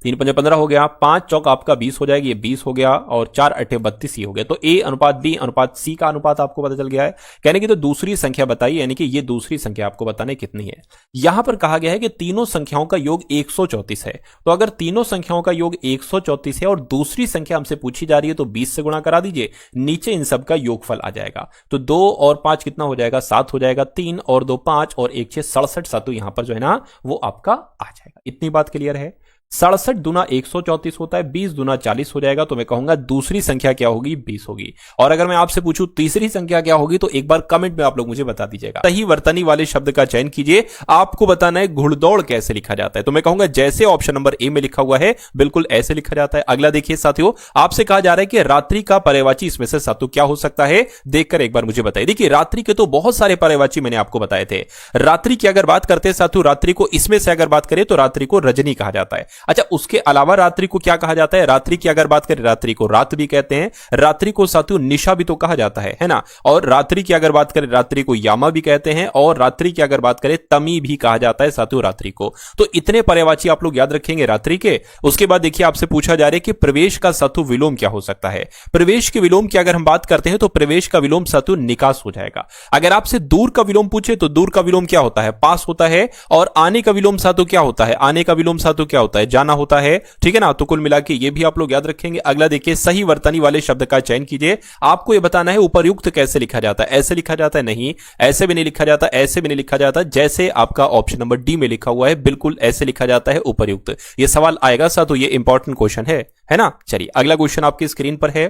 S1: 3 पंजे 15 हो गया, 5 चौक आपका 20 हो जाएगी, ये 20 हो गया, और 4 अट्ठे 32 ही हो गया। तो ए अनुपात बी अनुपात सी का अनुपात आपको पता चल गया है। कहने की तो दूसरी संख्या बताइए, यानी कि ये दूसरी संख्या आपको बताने कितनी है। यहां पर कहा गया है कि तीनों संख्याओं का योग 134 है। तो अगर तीनों संख्याओं का योग 134 है और दूसरी संख्या हमसे पूछी जा रही है, तो 20 से गुणा करा दीजिए, नीचे इन सब का योगफल आ जाएगा। तो 2 और 5 कितना हो जाएगा, 7 हो जाएगा। 3 और 2 5 और 1 6 67 सातों यहां पर जो है ना वो आपका आ जाएगा। इतनी बात क्लियर है। 67 दूना 134 होता है, 20 दूना 40 हो जाएगा। तो मैं कहूंगा दूसरी संख्या क्या होगी, 20 होगी। और अगर मैं आपसे पूछूं तीसरी संख्या क्या होगी, तो एक बार कमेंट में आप लोग मुझे बता दीजिएगा। सही वर्तनी वाले शब्द का चयन कीजिए। आपको बताना है घुड़दौड़ कैसे लिखा जाता है। तो मैं कहूंगा जैसे ऑप्शन नंबर ए में लिखा हुआ है बिल्कुल ऐसे लिखा जाता है। अगला देखिए साथियों, आपसे कहा जा रहा है कि रात्रि का पर्यायवाची इसमें से साथियों क्या हो सकता है, देखकर एक बार मुझे बताइए। देखिए रात्रि के तो बहुत सारे पर्यायवाची मैंने आपको बताए थे। रात्रि की अगर बात करते हैं साथियों, रात्रि को इसमें से अगर बात करें तो रात्रि को रजनी कहा जाता है। अच्छा, उसके अलावा रात्रि को क्या कहा जाता है, रात्रि की अगर बात करें रात्रि को रात भी कहते हैं, रात्रि को साथियों निशा भी तो कहा जाता है ना। और रात्रि की अगर बात करें रात्रि को यामा भी कहते हैं, और रात्रि की अगर बात करें तमी भी कहा जाता है साथियों रात्रि को। तो इतने पर्यायवाची आप लोग याद रखेंगे रात्रि के। उसके बाद देखिए आपसे पूछा जा रहा है कि प्रवेश का साथियों विलोम क्या हो सकता है। प्रवेश के विलोम की अगर हम बात करते हैं तो प्रवेश का विलोम साथियों निकास हो जाएगा। अगर आपसे दूर का विलोम पूछे तो दूर का विलोम क्या होता है, पास होता है। और आने का विलोम साथियों क्या होता है, आने का विलोम साथियों क्या होता है, जाना होता है, ठीक है ना। तो कुल मिला के ये भी आप लोग याद रखेंगे। अगला देखिए सही वर्तनी वाले शब्द का चयन कीजिए। आपको ये बताना है उपर्युक्त कैसे लिखा जाता है। ऐसे लिखा जाता है, नहीं ऐसे भी नहीं लिखा जाता, ऐसे भी नहीं लिखा जाता, जैसे आपका ऑप्शन नंबर डी में लिखा हुआ है बिल्कुल ऐसे लिखा जाता है उपर्युक्त। ये सवाल आएगा साथियों, ये इंपॉर्टेंट क्वेश्चन है ना। चलिए अगला क्वेश्चन आपकी स्क्रीन पर है।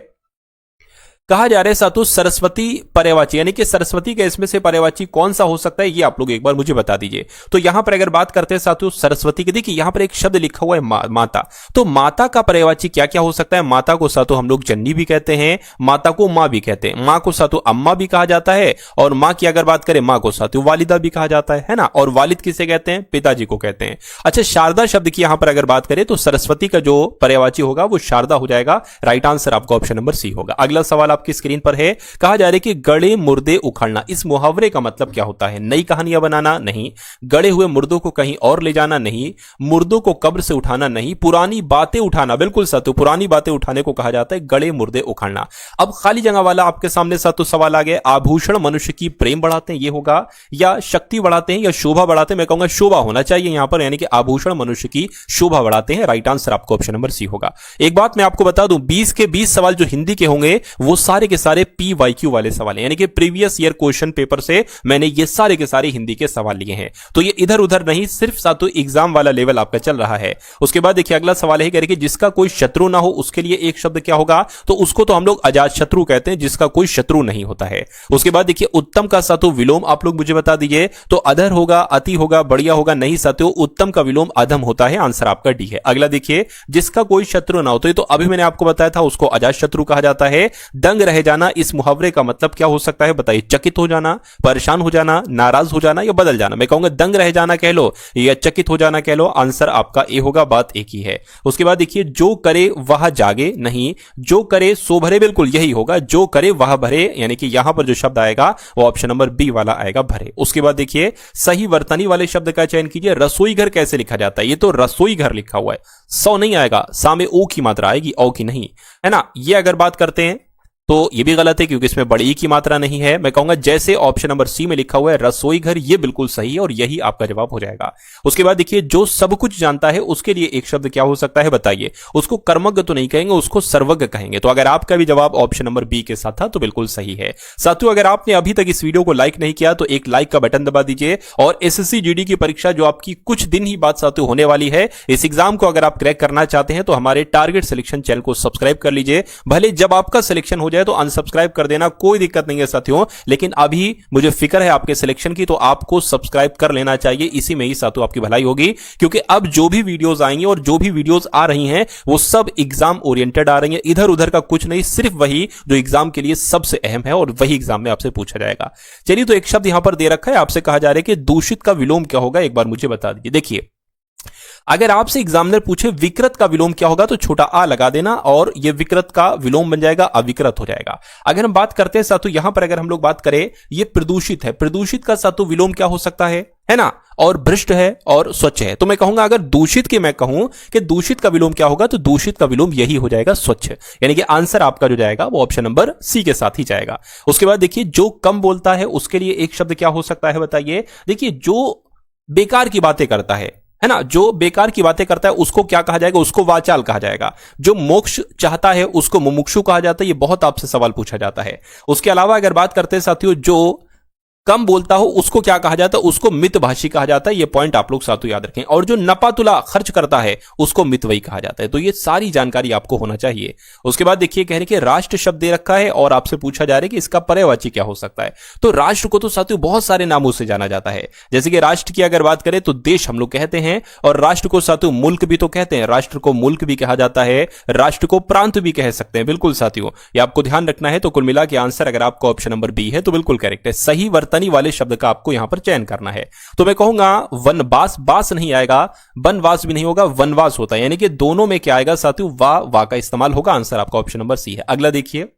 S1: कहा जा रहा है सातु सरस्वती पर्यायवाची, यानी कि सरस्वती का इसमें से पर्यायवाची कौन सा हो सकता है, ये आप लोग एक बार मुझे बता दीजिए। तो यहां पर अगर बात करते हैं सातु सरस्वती की, देखिए यहां पर एक शब्द लिखा हुआ है माता, तो माता का पर्यायवाची क्या क्या हो सकता है। माता को सातु हम लोग जननी भी कहते हैं, माता को मां भी कहते हैं, मां को सातु अम्मा भी कहा जाता है, और मां की अगर बात करें मां को सातु वालिदा भी कहा जाता है ना। और वालिद किसे कहते हैं, पिताजी को कहते हैं। अच्छा, शारदा शब्द की यहां पर अगर बात करें तो सरस्वती का जो पर्यायवाची होगा वो शारदा हो जाएगा। राइट आंसर आपका ऑप्शन नंबर सी होगा। अगला सवाल आपकी स्क्रीन पर है, कहा जा रहा है कि गड़े मुर्दे उखाड़ना, इस मुहावरे का मतलब क्या होता है। नई कहानियां बनाना नहीं, गड़े हुए मुर्दों को कहीं और ले जाना नहीं, मुर्दों को कब्र से उठाना नहीं, पुरानी बातें उठाना, बिल्कुल सातु पुरानी बातें उठाने को कहा जाता है गड़े मुर्दे उखाड़ना। अब खाली जगह वाला आपके सामने सातु सवाल आ गया, आभूषण मनुष्य की प्रेम बढ़ाते हैं, ये होगा, या शक्ति बढ़ाते हैं, या शोभा बढ़ाते हैं। मैं कहूंगा शोभा होना चाहिए यहां पर, यानी कि आभूषण मनुष्य की शोभा बढ़ाते हैं। राइट आंसर आपको ऑप्शन नंबर सी होगा। एक बात मैं आपको बता दूं, 20 के 20 सवाल जो हिंदी के होंगे वो सारे के सारे PYQ वाले सवाल हैं, यानी कि प्रीवियस ईयर क्वेश्चन पेपर से मैंने ये सारे के सारे हिंदी के सवाल लिए हैं। तो ये इधर उधर नहीं, सिर्फ सातु एग्जाम वाला लेवल आपका चल रहा है। उसके बाद देखिए अगला सवाल है कि जिसका कोई शत्रु ना हो उसके लिए एक शब्द क्या होगा, तो उसको तो हम लोग अजात शत्रु कहते हैं, जिसका कोई शत्रु नहीं होता है। उसके बाद देखिए उत्तम का सातु विलोम आप लोग मुझे बता दीजिए, तो अधर होगा, अति होगा, बढ़िया होगा, नहीं सातु उत्तम का विलोम अधम होता है। आंसर आपका डी है। अगला देखिए, जिसका कोई शत्रु ना हो, तो अभी मैंने आपको बताया था उसको अजात शत्रु कहा जाता है। दंग रह जाना, इस मुहावरे का मतलब क्या हो सकता है बताइए। चकित हो जाना, परेशान हो जाना, नाराज हो जाना, या बदल जाना। मैं कहूंगा दंग रह जाना कह लो या चकित हो जाना कह लो, आंसर आपका ए होगा, बात एक ही है। उसके बाद देखिए, जो करे वह जागे नहीं, जो करे सो भरे, बिल्कुल यही होगा, जो करे वह भरे, यानी कि यहां पर जो शब्द आएगा वो ऑप्शन नंबर बी वाला आएगा, भरे। उसके बाद देखिए, सही वर्तनी वाले शब्द का चयन कीजिए। रसोई घर कैसे लिखा जाता है, ये तो रसोई घर लिखा हुआ है, सौ नहीं आएगा, सा में ओ की मात्रा आएगी, औ की नहीं, है ना। ये अगर बात करते हैं तो ये भी गलत है क्योंकि इसमें बड़ी ई की मात्रा नहीं है। मैं कहूंगा जैसे ऑप्शन नंबर सी में लिखा हुआ है रसोई घर, ये बिल्कुल सही है और यही आपका जवाब हो जाएगा। उसके बाद देखिए, जो सब कुछ जानता है उसके लिए एक शब्द क्या हो सकता है बताइए। उसको कर्मज्ञ तो नहीं कहेंगे, उसको सर्वज्ञ कहेंगे। तो अगर आपका भी जवाब ऑप्शन नंबर बी के साथ था तो बिल्कुल सही है। साथियों, अगर आपने अभी तक इस वीडियो को लाइक नहीं किया तो एक लाइक का बटन दबा दीजिए। और एसएससी जीडी की परीक्षा जो आपकी कुछ दिन ही बाद साथियों होने वाली है, इस एग्जाम को अगर आप क्रैक करना चाहते हैं तो हमारे टारगेट सिलेक्शन चैनल को सब्सक्राइब कर लीजिए। भले जब आपका सिलेक्शन हो जाए तो अनसब्सक्राइब कर देना, कोई दिक्कत नहीं है साथियों, लेकिन अभी मुझे फिक्र है आपके सिलेक्शन की, तो आपको सब्सक्राइब कर लेना चाहिए। इसी में ही साथियों आपकी भलाई होगी, क्योंकि अब जो भी वीडियोस आएंगी और जो भी वीडियोस आ रही हैं वो सब एग्जाम ओरिएंटेड आ रही हैं, इधर उधर का कुछ नहीं, सिर्फ वही जो एग्जाम के लिए सबसे अहम है और वही एग्जाम में आपसे पूछा जाएगा। चलिए, तो एक शब्द यहां पर दे रखा है, आपसे कहा जा रहा है कि दूषित का विलोम क्या होगा, एक बार मुझे बता दीजिए। देखिए, अगर आपसे एग्जामिनर पूछे विकृत का विलोम क्या होगा तो छोटा आ लगा देना और यह विकृत का विलोम बन जाएगा, अविकृत हो जाएगा। अगर हम बात करते हैं सातु, यहां पर अगर हम लोग बात करें, ये प्रदूषित है, प्रदूषित का सातु विलोम क्या हो सकता है ना। और भ्रष्ट है और स्वच्छ है, तो मैं कहूंगा अगर दूषित के मैं कहूं कि दूषित का विलोम क्या होगा तो दूषित का विलोम यही हो जाएगा, स्वच्छ। यानी कि आंसर आपका जो जाएगा वो ऑप्शन नंबर सी के साथ ही जाएगा। उसके बाद देखिए, जो कम बोलता है उसके लिए एक शब्द क्या हो सकता है बताइए। देखिए, जो बेकार की बातें करता है ना, जो बेकार की बातें करता है उसको क्या कहा जाएगा, उसको वाचाल कहा जाएगा। जो मोक्ष चाहता है उसको मुमुक्षु कहा जाता है। ये बहुत आपसे सवाल पूछा जाता है। उसके अलावा अगर बात करते हैं साथियों, जो कम बोलता हो उसको क्या कहा जाता है, उसको मितभाषी कहा जाता है। ये पॉइंट आप लोग साथियों याद रखें। और जो नपातुला खर्च करता है उसको मितव्ययी कहा जाता है। तो ये सारी जानकारी आपको होना चाहिए। उसके बाद देखिए, कह रहे कि राष्ट्र शब्द दे रखा है और आपसे पूछा जा रहा है कि इसका पर्यायवाची क्या हो सकता है। तो राष्ट्र को तो साथियों बहुत सारे नामों से जाना जाता है। जैसे कि राष्ट्र की अगर बात करें तो देश हम लोग कहते हैं, और राष्ट्र को साथियों मुल्क भी तो कहते हैं। राष्ट्र को मुल्क भी कहा जाता है, राष्ट्र को प्रांत भी कह सकते हैं। बिल्कुल साथियों, ये आपको ध्यान रखना है। तो कुल मिला के आंसर अगर आपका ऑप्शन नंबर बी है तो बिल्कुल करेक्ट है। सही वर्तनी वाले शब्द का आपको यहां पर चयन करना है। तो मैं कहूंगा वनवास, बास नहीं आएगा, वनवास भी नहीं होगा, वनवास होता है। यानी कि दोनों में क्या आएगा साथियों, वा का इस्तेमाल होगा। आंसर आपका ऑप्शन नंबर सी है। अगला देखिए,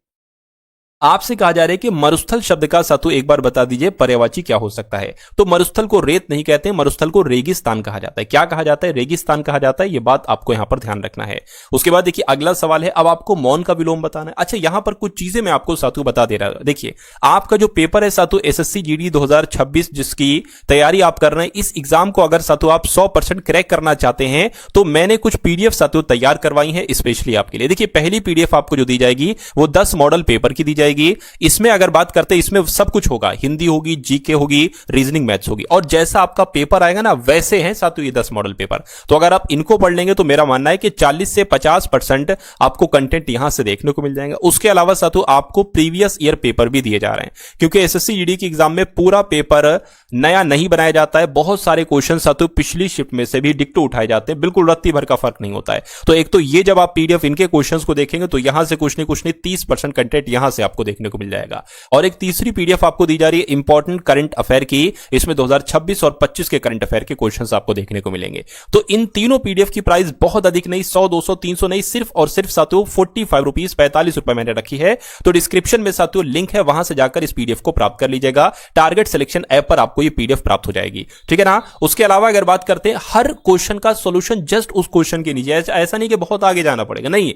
S1: आपसे कहा जा रहा है कि मरुस्थल शब्द का सातु एक बार बता दीजिए पर्यायवाची क्या हो सकता है। तो मरुस्थल को रेत नहीं कहते हैं, मरुस्थल को रेगिस्तान कहा जाता है। क्या कहा जाता है, रेगिस्तान कहा जाता है। यह बात आपको यहां पर ध्यान रखना है। उसके बाद देखिए, अगला सवाल है, अब आपको मौन का विलोम बताना है। अच्छा, यहां पर कुछ चीजें मैं आपको सातु बता दे रहा हूं। देखिए, आपका जो पेपर है सातु एसएससी जीडी 2026 जिसकी तैयारी आप कर रहे हैं, इस एग्जाम को अगर सातु आप 100% क्रैक करना चाहते हैं तो मैंने कुछ पीडीएफ सातु तैयार करवाई है स्पेशली आपके लिए। देखिए, पहली पीडीएफ आपको जो दी जाएगी वो 10 मॉडल पेपर की दी जाएगी। रहेगी। इसमें अगर बात करते हैं, इसमें सब कुछ होगा, हिंदी होगी, जीके होगी, रीजनिंग मैथ्स होगी, और जैसा आपका पेपर आएगा ना वैसे हैं साथियों ये 10 मॉडल पेपर। तो अगर आप इनको पढ़ लेंगे तो मेरा मानना है कि 40 से 50% आपको कंटेंट यहां से देखने को मिल जाएगा। उसके अलावा साथियों आपको प्रीवियस ईयर पेपर भी दिए जा रहे हैं, क्योंकि एसएससी जीडी की एग्जाम में पूरा पेपर नया नहीं बनाया जाता है। बहुत सारे क्वेश्चन साथियों पिछली शिफ्ट में से भी डिक्टो उठाए जाते हैं, बिल्कुल रत्ती भर का फर्क नहीं होता है। तो एक तो ये जब आप पीडीएफ इनके क्वेश्चंस को देखेंगे तो यहां से कुछ नहीं 30% कंटेंट यहां से आपको देखने को मिल जाएगा। और एक तीसरी पीडीएफ आपको दी जा रही है इंपॉर्टेंट करंट अफेयर की, इसमें 2026 और 25 के करंट अफेयर के क्वेश्चंस आपको देखने को मिलेंगे। तो इन तीनों पीडीएफ की प्राइस बहुत अधिक नहीं, 100, 200, 300 नहीं, सिर्फ और सिर्फ साथियों 45 रुपीज, 45 रुपए मैंने रखी है। तो डिस्क्रिप्शन में साथियों लिंक है, वहां से जाकर इस पीडीएफ को प्राप्त कर लीजिएगा। टारगेट सिलेक्शन ऐप पर आपको ये पीडीएफ प्राप्त हो जाएगी, ठीक है ना। उसके अलावा अगर बात करते हैं हर क्वेश्चन का सॉल्यूशन जस्ट उस क्वेश्चन के नीचे, ऐसा नहीं कि बहुत आगे जाना पड़ेगा, नहीं,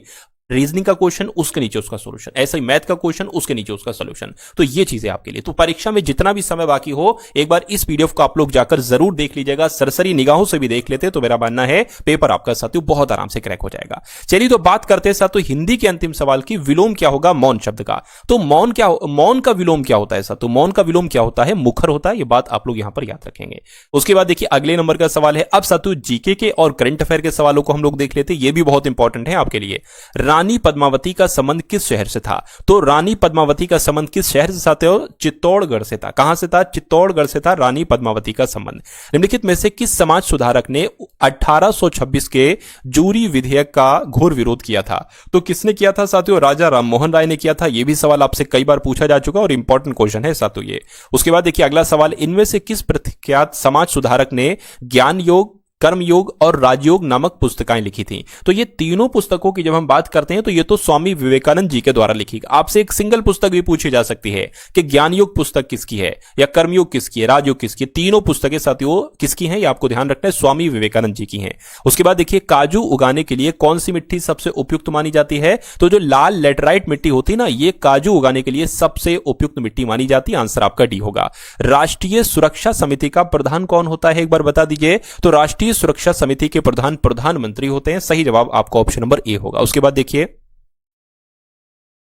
S1: रीजनिंग का क्वेश्चन उसके नीचे उसका सॉल्यूशन, ऐसा ही मैथ का क्वेश्चन उसके नीचे उसका सॉल्यूशन। तो ये चीजें आपके लिए, तो परीक्षा में जितना भी समय बाकी हो एक बार इस पीडीएफ को आप लोग जाकर जरूर देख लीजिएगा। सरसरी निगाहों से भी देख लेते तो मेरा मानना है पेपर आपका साथियों बहुत आराम से क्रैक हो जाएगा। चलिए तो बात करते हैं साथियों हिंदी के अंतिम सवाल की, विलोम क्या होगा मौन शब्द का। तो मौन का विलोम क्या होता है साथियों? मौन का विलोम क्या होता है? मुखर होता है। ये बात आप लोग यहां पर याद रखेंगे। उसके बाद देखिए अगले नंबर का सवाल है, अब साथियों जीके के और करंट अफेयर के सवालों को हम लोग देख लेते हैं, ये भी बहुत इंपॉर्टेंट है आपके लिए। रानी पद्मावती का संबंध किस शहर से था? तो रानी पद्मावती का संबंध किस शहर से साथियों? चित्तौड़गढ़ से था। कहां से था? चित्तौड़गढ़ से था रानी पद्मावती का संबंध। निम्नलिखित में से किस समाज सुधारक ने 1826 के जूरी विधेयक का घोर विरोध किया था? तो किसने किया था साथियों? राजा राममोहन राय ने किया था। यह भी सवाल आपसे कई बार पूछा जा चुका और इंपॉर्टेंट क्वेश्चन है साथियों ये। उसके बाद देखिए अगला सवाल, इनमें से किस प्रख्यात समाज सुधारक ने ज्ञान योग, कर्मयोग और राजयोग नामक पुस्तकें लिखी थी? तो ये तीनों पुस्तकों की जब हम बात करते हैं तो ये तो स्वामी विवेकानंद जी के द्वारा लिखी। आपसे एक सिंगल पुस्तक भी पूछी जा सकती है कि ज्ञान योग पुस्तक किसकी है या कर्मयोग किसकी है, राजयोग किसकी है। तीनों पुस्तकें साथियों किसकी हैं ये आपको ध्यान रखना है, स्वामी विवेकानंद जी की हैं। उसके बाद देखिए काजू उगाने के लिए कौन सी मिट्टी सबसे उपयुक्त मानी जाती है? तो जो लाल लेटराइट मिट्टी होती है ना, ये काजू उगाने के लिए सबसे उपयुक्त मिट्टी मानी जाती है। आंसर आपका डी होगा। राष्ट्रीय सुरक्षा समिति का प्रधान कौन होता है एक बार बता दीजिए? तो राष्ट्रीय सुरक्षा समिति के प्रधान प्रधानमंत्री होते हैं। सही जवाब आपका ऑप्शन नंबर ए होगा। उसके बाद देखिए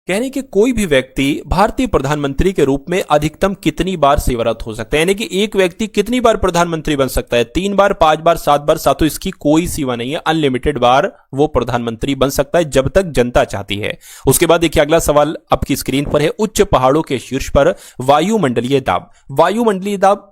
S1: कहने कि कोई भी व्यक्ति भारतीय प्रधानमंत्री के रूप में अधिकतम कितनी बार सेवारत हो सकता है, यानी कि एक व्यक्ति कितनी बार प्रधानमंत्री बन सकता है? 3 बार, 5 बार, 7 बार साथियों इसकी कोई सीमा नहीं है, अनलिमिटेड बार वो प्रधानमंत्री बन सकता है जब तक जनता चाहती है। उसके बाद देखिए अगला सवाल आपकी स्क्रीन पर है, उच्च पहाड़ों के शीर्ष पर वायुमंडलीय दाब, वायुमंडलीय दाब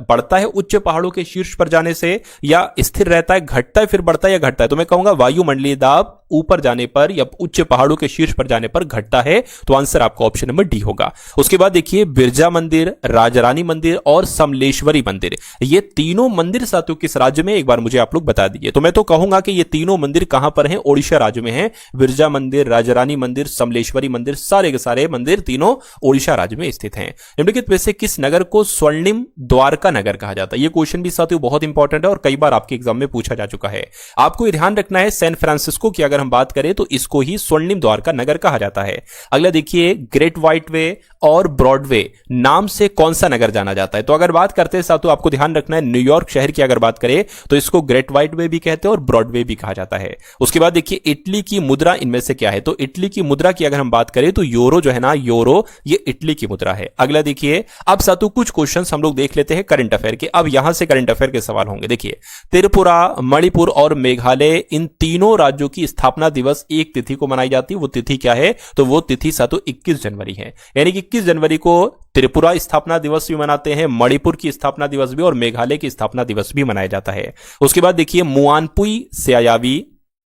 S1: बढ़ता है उच्च पहाड़ों के शीर्ष पर जाने से या स्थिर रहता है, घटता है, फिर बढ़ता है या घटता है? तो मैं कहूंगा वायुमंडलीय दाब ऊपर जाने पर या उच्च पहाड़ों के शीर्ष पर जाने पर घटता है। तो आंसर आपका ऑप्शन नंबर डी होगा। उसके बाद देखिए बिरजा मंदिर, राजरानी मंदिर और समलेश्वरी मंदिर, ये तीनों मंदिर साथियों किस राज्य में एक बार मुझे आप लोग बता दीजिए? तो मैं तो कहूंगा कि ये तीनों मंदिर कहां पर हैं? ओडिशा राज्य में हैं। बिरजा मंदिर, राजरानी मंदिर, समलेश्वरी मंदिर, सारे के सारे मंदिर तीनों ओडिशा राज्य में स्थित हैं। निम्नलिखित में से किस नगर को स्वर्णिम द्वारका नगर कहा जाता है? ये क्वेश्चन भी साथियों बहुत इंपॉर्टेंट है और कई बार आपके एग्जाम में पूछा जा चुका है। आपको यह ध्यान रखना है सैन फ्रांसिस्को की अगर हम बात करें तो इसको ही स्वर्णिम द्वारका नगर कहा जाता है। अगला देखिए ग्रेट व्हाइट वे और ब्रॉडवे नाम से कौन सा नगर जाना जाता है? तो अगर बात करते हैं साथियों आपको ध्यान रखना है न्यूयॉर्क शहर की अगर बात करें तो इसको ग्रेट व्हाइट वे भी कहते हैं और ब्रॉडवे भी कहा जाता है। उसके बाद देखिए इटली की मुद्रा इनमें से क्या है? तो इटली की मुद्रा की अगर हम बात करें तो यूरो जो है ना, यूरो ये इटली की मुद्रा है। अगला देखिए अब साथियों कुछ क्वेश्चंस हम लोग देख लेते हैं करंट अफेयर के। अब यहां से करंट अफेयर के सवाल होंगे। देखिए त्रिपुरा, मणिपुर और मेघालय इन तीनों राज्यों की स्थापना दिवस एक तिथि को मनाई जाती है। वो तिथि क्या है? तो वो तिथि साथियों 21 जनवरी है। यानी कि 21 जनवरी को त्रिपुरा स्थापना दिवस भी मनाते हैं, मणिपुर की स्थापना दिवस भी और मेघालय की स्थापना दिवस भी मनाया जाता है। उसके बाद देखिए मुआनपुई सेयावी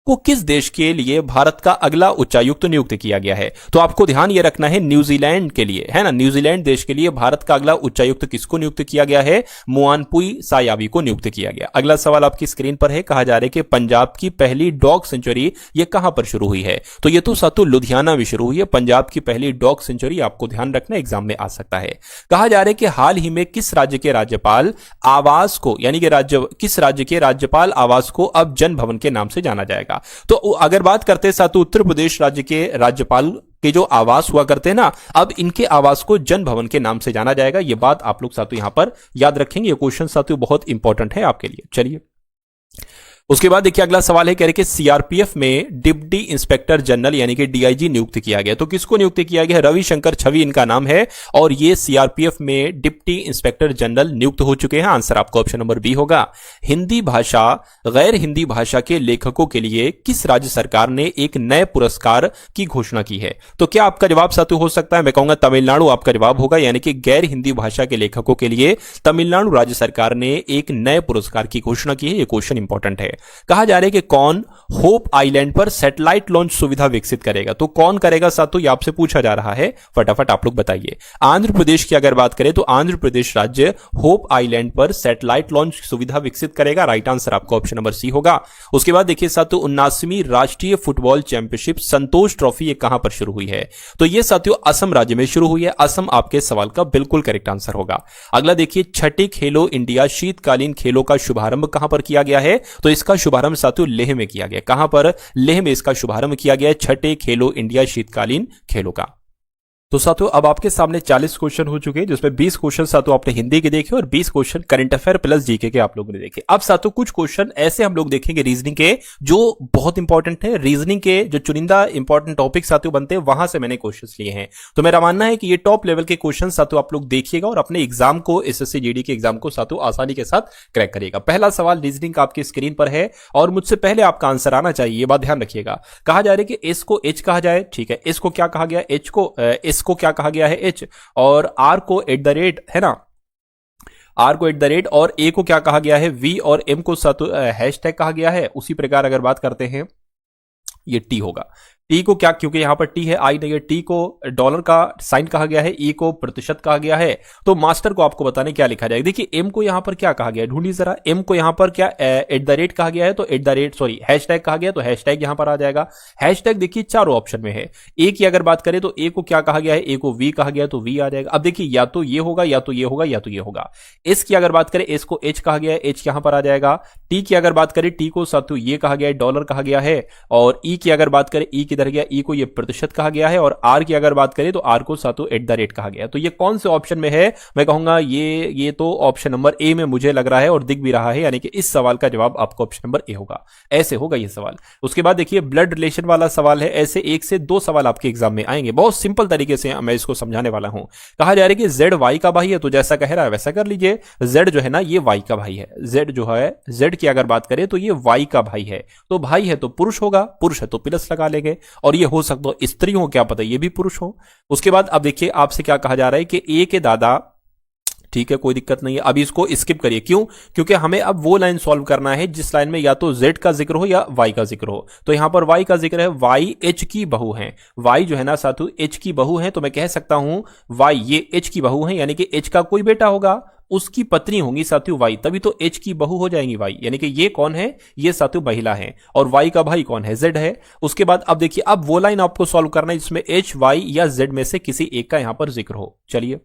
S1: को किस देश के लिए भारत का अगला उच्चायुक्त नियुक्त किया गया है? तो आपको ध्यान यह रखना है न्यूजीलैंड के लिए, है ना, न्यूजीलैंड देश के लिए भारत का अगला उच्चायुक्त किसको नियुक्त किया गया है? मुआनपुई सायावी को नियुक्त किया गया। अगला सवाल आपकी स्क्रीन पर है, कहा जा रहा है कि पंजाब की पहली डॉग सेंचुरी ये कहां पर शुरू हुई है? तो ये तो सातु लुधियाना में शुरू हुई है। पंजाब की पहली डॉग सेंचुरी आपको ध्यान रखना एग्जाम में आ सकता है। कहा जा रहा है कि हाल ही में किस राज्य के राज्यपाल आवास को, यानी कि किस राज्य के राज्यपाल आवास को अब जन भवन के नाम से जाना जाएगा? तो अगर बात करते हैं साथ उत्तर प्रदेश राज्य के राज्यपाल के जो आवास हुआ करते हैं ना, अब इनके आवास को जन भवन के नाम से जाना जाएगा। यह बात आप लोग साथियों यहां पर याद रखेंगे। ये क्वेश्चन साथियों बहुत इंपॉर्टेंट है आपके लिए। चलिए उसके बाद देखिए अगला सवाल है, कह रहे कि सीआरपीएफ में डिप्टी इंस्पेक्टर जनरल यानी कि डीआईजी नियुक्त किया गया। तो किसको नियुक्त किया गया है? रविशंकर छवि इनका नाम है और ये सीआरपीएफ में डिप्टी इंस्पेक्टर जनरल नियुक्त हो चुके हैं। आंसर आपका ऑप्शन नंबर बी होगा। हिंदी भाषा गैर हिंदी भाषा के लेखकों के लिए किस राज्य सरकार ने एक नए पुरस्कार की घोषणा की है? तो क्या आपका जवाब साथी हो सकता है? मैं कहूंगा तमिलनाडु आपका जवाब होगा, यानी कि गैर हिंदी भाषा के लेखकों के लिए तमिलनाडु राज्य सरकार ने एक नए पुरस्कार की घोषणा की है। यह क्वेश्चन इंपॉर्टेंट है। कहा जा रहा है कि कौन होप आइलैंड पर सैटेलाइट लॉन्च सुविधा विकसित करेगा? तो कौन करेगा साथों, ये आपसे पूछा जा रहा है, फटाफट आप लोग बताइए। आंध्र प्रदेश की अगर बात करें तो आंध्र प्रदेश राज्य होप आइलैंड पर सैटेलाइट लॉन्च सुविधा विकसित करेगा। राइट आंसर आपका ऑप्शन नंबर सी होगा। उसके बाद देखिए साथियों 79वीं राष्ट्रीय फुटबॉल चैंपियनशिप संतोष ट्रॉफी ये कहां पर शुरू हुई है? तो ये साथियों असम राज्य में शुरू हुई है। असम आपके सवाल का बिल्कुल करेक्ट आंसर होगा। अगला देखिए छठी खेलो इंडिया शीतकालीन खेलों का शुभारंभ कहां पर किया गया है? तो इसका शुभारंभ साथियों लेह में किया गया। कहां पर? लेह में इसका शुभारंभ किया गया है, छठे खेलो इंडिया शीतकालीन खेलों का। तो साथियों अब आपके सामने 40 क्वेश्चन हो चुके हैं, जिसमें 20 क्वेश्चन साथियों आपने हिंदी के देखे और 20 question current affair plus GK के आप लोगों ने देखे। अब साथियों कुछ क्वेश्चन ऐसे हम लोग देखेंगे रीजनिंग के जो बहुत इंपॉर्टेंट है। रीजनिंग के जो चुनिंदा इंपॉर्टेंट टॉपिक साथियों बनते हैं, वहां से मैंने क्वेश्चन लिए हैं। तो मेरा मानना है कि ये टॉप लेवल के क्वेश्चन साथियों आप लोग देखिएगा और अपने एग्जाम को, एसएससी जीडी के एग्जाम को साथियों आसानी के साथ क्रैक करिएगा। पहला सवाल रीजनिंग का आपकी स्क्रीन पर है और मुझसे पहले आपका आंसर आना चाहिए, ये बात ध्यान रखिएगा। कहा जा रहा है कि एस को एच कहा जाए, ठीक है। एस को क्या कहा गया? एच को एस को क्या कहा गया है? एच। और आर को एट द रेट, है ना, आर को एट द रेट, और ए को क्या कहा गया है? वी, और एम को हैशटैग कहा गया है। उसी प्रकार अगर बात करते हैं ये टी होगा। टी को क्या, क्योंकि यहां पर टी है, आई नहीं है, टी को डॉलर का साइन कहा गया है, ई को प्रतिशत कहा गया है। तो मास्टर को आपको बताने क्या लिखा जाएगा। देखिए एम को यहां पर क्या कहा गया है, ढूंढिए जरा। एम को यहां पर क्या एट द रेट कहा गया है, तो at the rate sorry hashtag कहा गया, तो हैशटैग यहां पर आ जाएगा। हैशटैग देखिए चारों ऑप्शन में है। ए की अगर बात करें तो ए को क्या कहा गया है? ए को वी कहा गया है, तो वी आ जाएगा। अब देखिए या तो ये होगा, या तो ये होगा, या तो ये होगा। एस की अगर बात करें, एस को एच कहा गया है, एच यहां पर आ जाएगा। टी की अगर बात करें, टी को साथियों ये कहा गया है, डॉलर कहा गया है। और ई की अगर बात करें, ई किधर गया? ई को ये प्रतिशत कहा गया है। और आर की अगर बात करें तो आर को साथियों एट द रेट कहा गया है। तो ये कौन से ऑप्शन में है? मैं कहूंगा ये तो ऑप्शन नंबर ए में मुझे लग रहा है और दिख भी रहा है, यानी कि इस सवाल का जवाब आपका ऑप्शन नंबर ए होगा। ऐसे होगा ये सवाल। उसके बाद देखिए ब्लड रिलेशन वाला सवाल है। ऐसे 1 से 2 सवाल आपके एग्जाम में आएंगे, बहुत सिंपल तरीके से मैं इसको समझाने वाला हूं। कहा जा रहा है कि जेड वाई का भाई है, तो जैसा कह रहा है वैसा कर लीजिए। जेड जो है ना ये वाई का भाई है। जेड जो है, जेड की अगर बात करें तो ये वाई का भाई है। तो भाई है तो पुरुष होगा, पुरुष है तो प्लस लगा लेंगे। और ये हो सकता है स्त्री हो, क्या पता ये भी पुरुष हो। उसके बाद अब देखिए आपसे क्या कहा जा रहा है कि ए के दादा, ठीक है कोई दिक्कत नहीं है, अभी इसको स्किप करिए। क्यों? क्योंकि हमें अब वो लाइन सॉल्व करना है जिस लाइन में या तो z का जिक्र हो या y का जिक्र हो। तो यहां पर y का जिक्र है, y h की बहू है। y जो है ना साथू h की बहू है, तो मैं कह सकता हूं y ये h की बहू है, यानी कि h का कोई बेटा होगा, उसकी पत्नी होंगी साथियों y, तभी तो h की बहू हो जाएंगी y। यानी कि ये कौन है? ये साथियों महिला है। और y का भाई कौन है? z है। उसके बाद अब देखिए अब वो लाइन आपको सॉल्व करना है जिसमें h, y या z में से किसी एक का यहां पर जिक्र हो। चलिए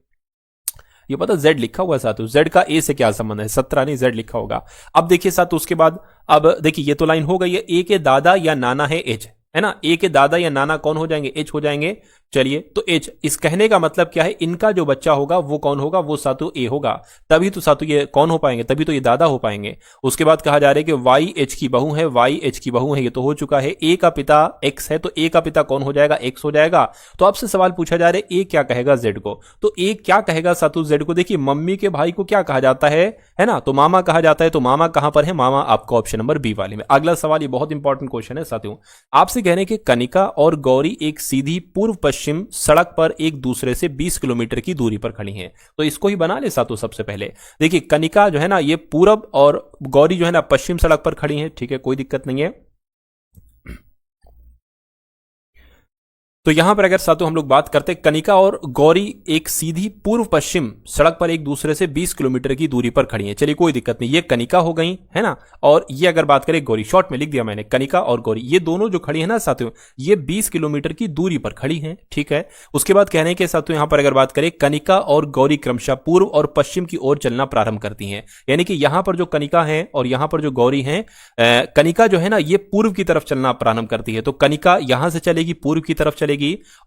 S1: ये पता Z लिखा हुआ है साथियों, Z का A से क्या संबंध है? 17 नहीं, Z लिखा होगा। अब देखिए साथियों उसके बाद अब देखिए ये तो लाइन हो गई है। A के दादा या नाना है H, है ना। A के दादा या नाना कौन हो जाएंगे? H हो जाएंगे। चलिए तो H, इस कहने का मतलब क्या है? इनका जो बच्चा होगा वो कौन होगा? वो सातु A होगा। तभी तो सातु ये कौन हो पाएंगे? तभी तो ये दादा हो पाएंगे। उसके बाद कहा जा रहा है कि Y H की बहू है, Y H की बहू है, ये तो हो चुका है। A का पिता X है, तो A का पिता कौन हो जाएगा? X हो जाएगा। तो आपसे सवाल पूछा जा रहा है A क्या कहेगा Z को? तो A क्या कहेगा सातु Z को? देखिए मम्मी के भाई को क्या कहा जाता है ना, तो मामा कहा जाता है। तो मामा कहां पर है? मामा आपका ऑप्शन नंबर बी वाले में। अगला सवाल, ये बहुत इंपॉर्टेंट क्वेश्चन है साथियों। आपसे कह रहे हैं कि कनिका और गौरी एक सीधी पूर्व पश्चिम सड़क पर एक दूसरे से 20 किलोमीटर की दूरी पर खड़ी हैं। तो इसको ही बना ले साथियों। सबसे पहले देखिए कनिका जो है ना ये पूरब और गौरी जो है ना पश्चिम सड़क पर खड़ी है। ठीक है कोई दिक्कत नहीं है। तो यहां पर अगर साथियों हम लोग बात करते हैं, कनिका और गौरी एक सीधी पूर्व पश्चिम सड़क पर एक दूसरे से 20 किलोमीटर की दूरी पर खड़ी हैं। चलिए कोई दिक्कत नहीं, ये कनिका हो गई है ना, और ये अगर बात करें गौरी, शॉर्ट में लिख दिया मैंने, कनिका और गौरी ये दोनों जो खड़ी है ना साथियों, ये 20 किलोमीटर की दूरी पर खड़ी हैं। ठीक है, उसके बाद कहने के साथियों यहां पर अगर बात करें, कनिका और गौरी क्रमशः पूर्व और पश्चिम की ओर चलना प्रारंभ करती हैं। यानी कि यहां पर जो कनिका है और यहां पर जो गौरी है, कनिका जो है ना ये पूर्व की तरफ चलना प्रारंभ करती है। तो कनिका यहां से चलेगी, पूर्व की तरफ चलेगी,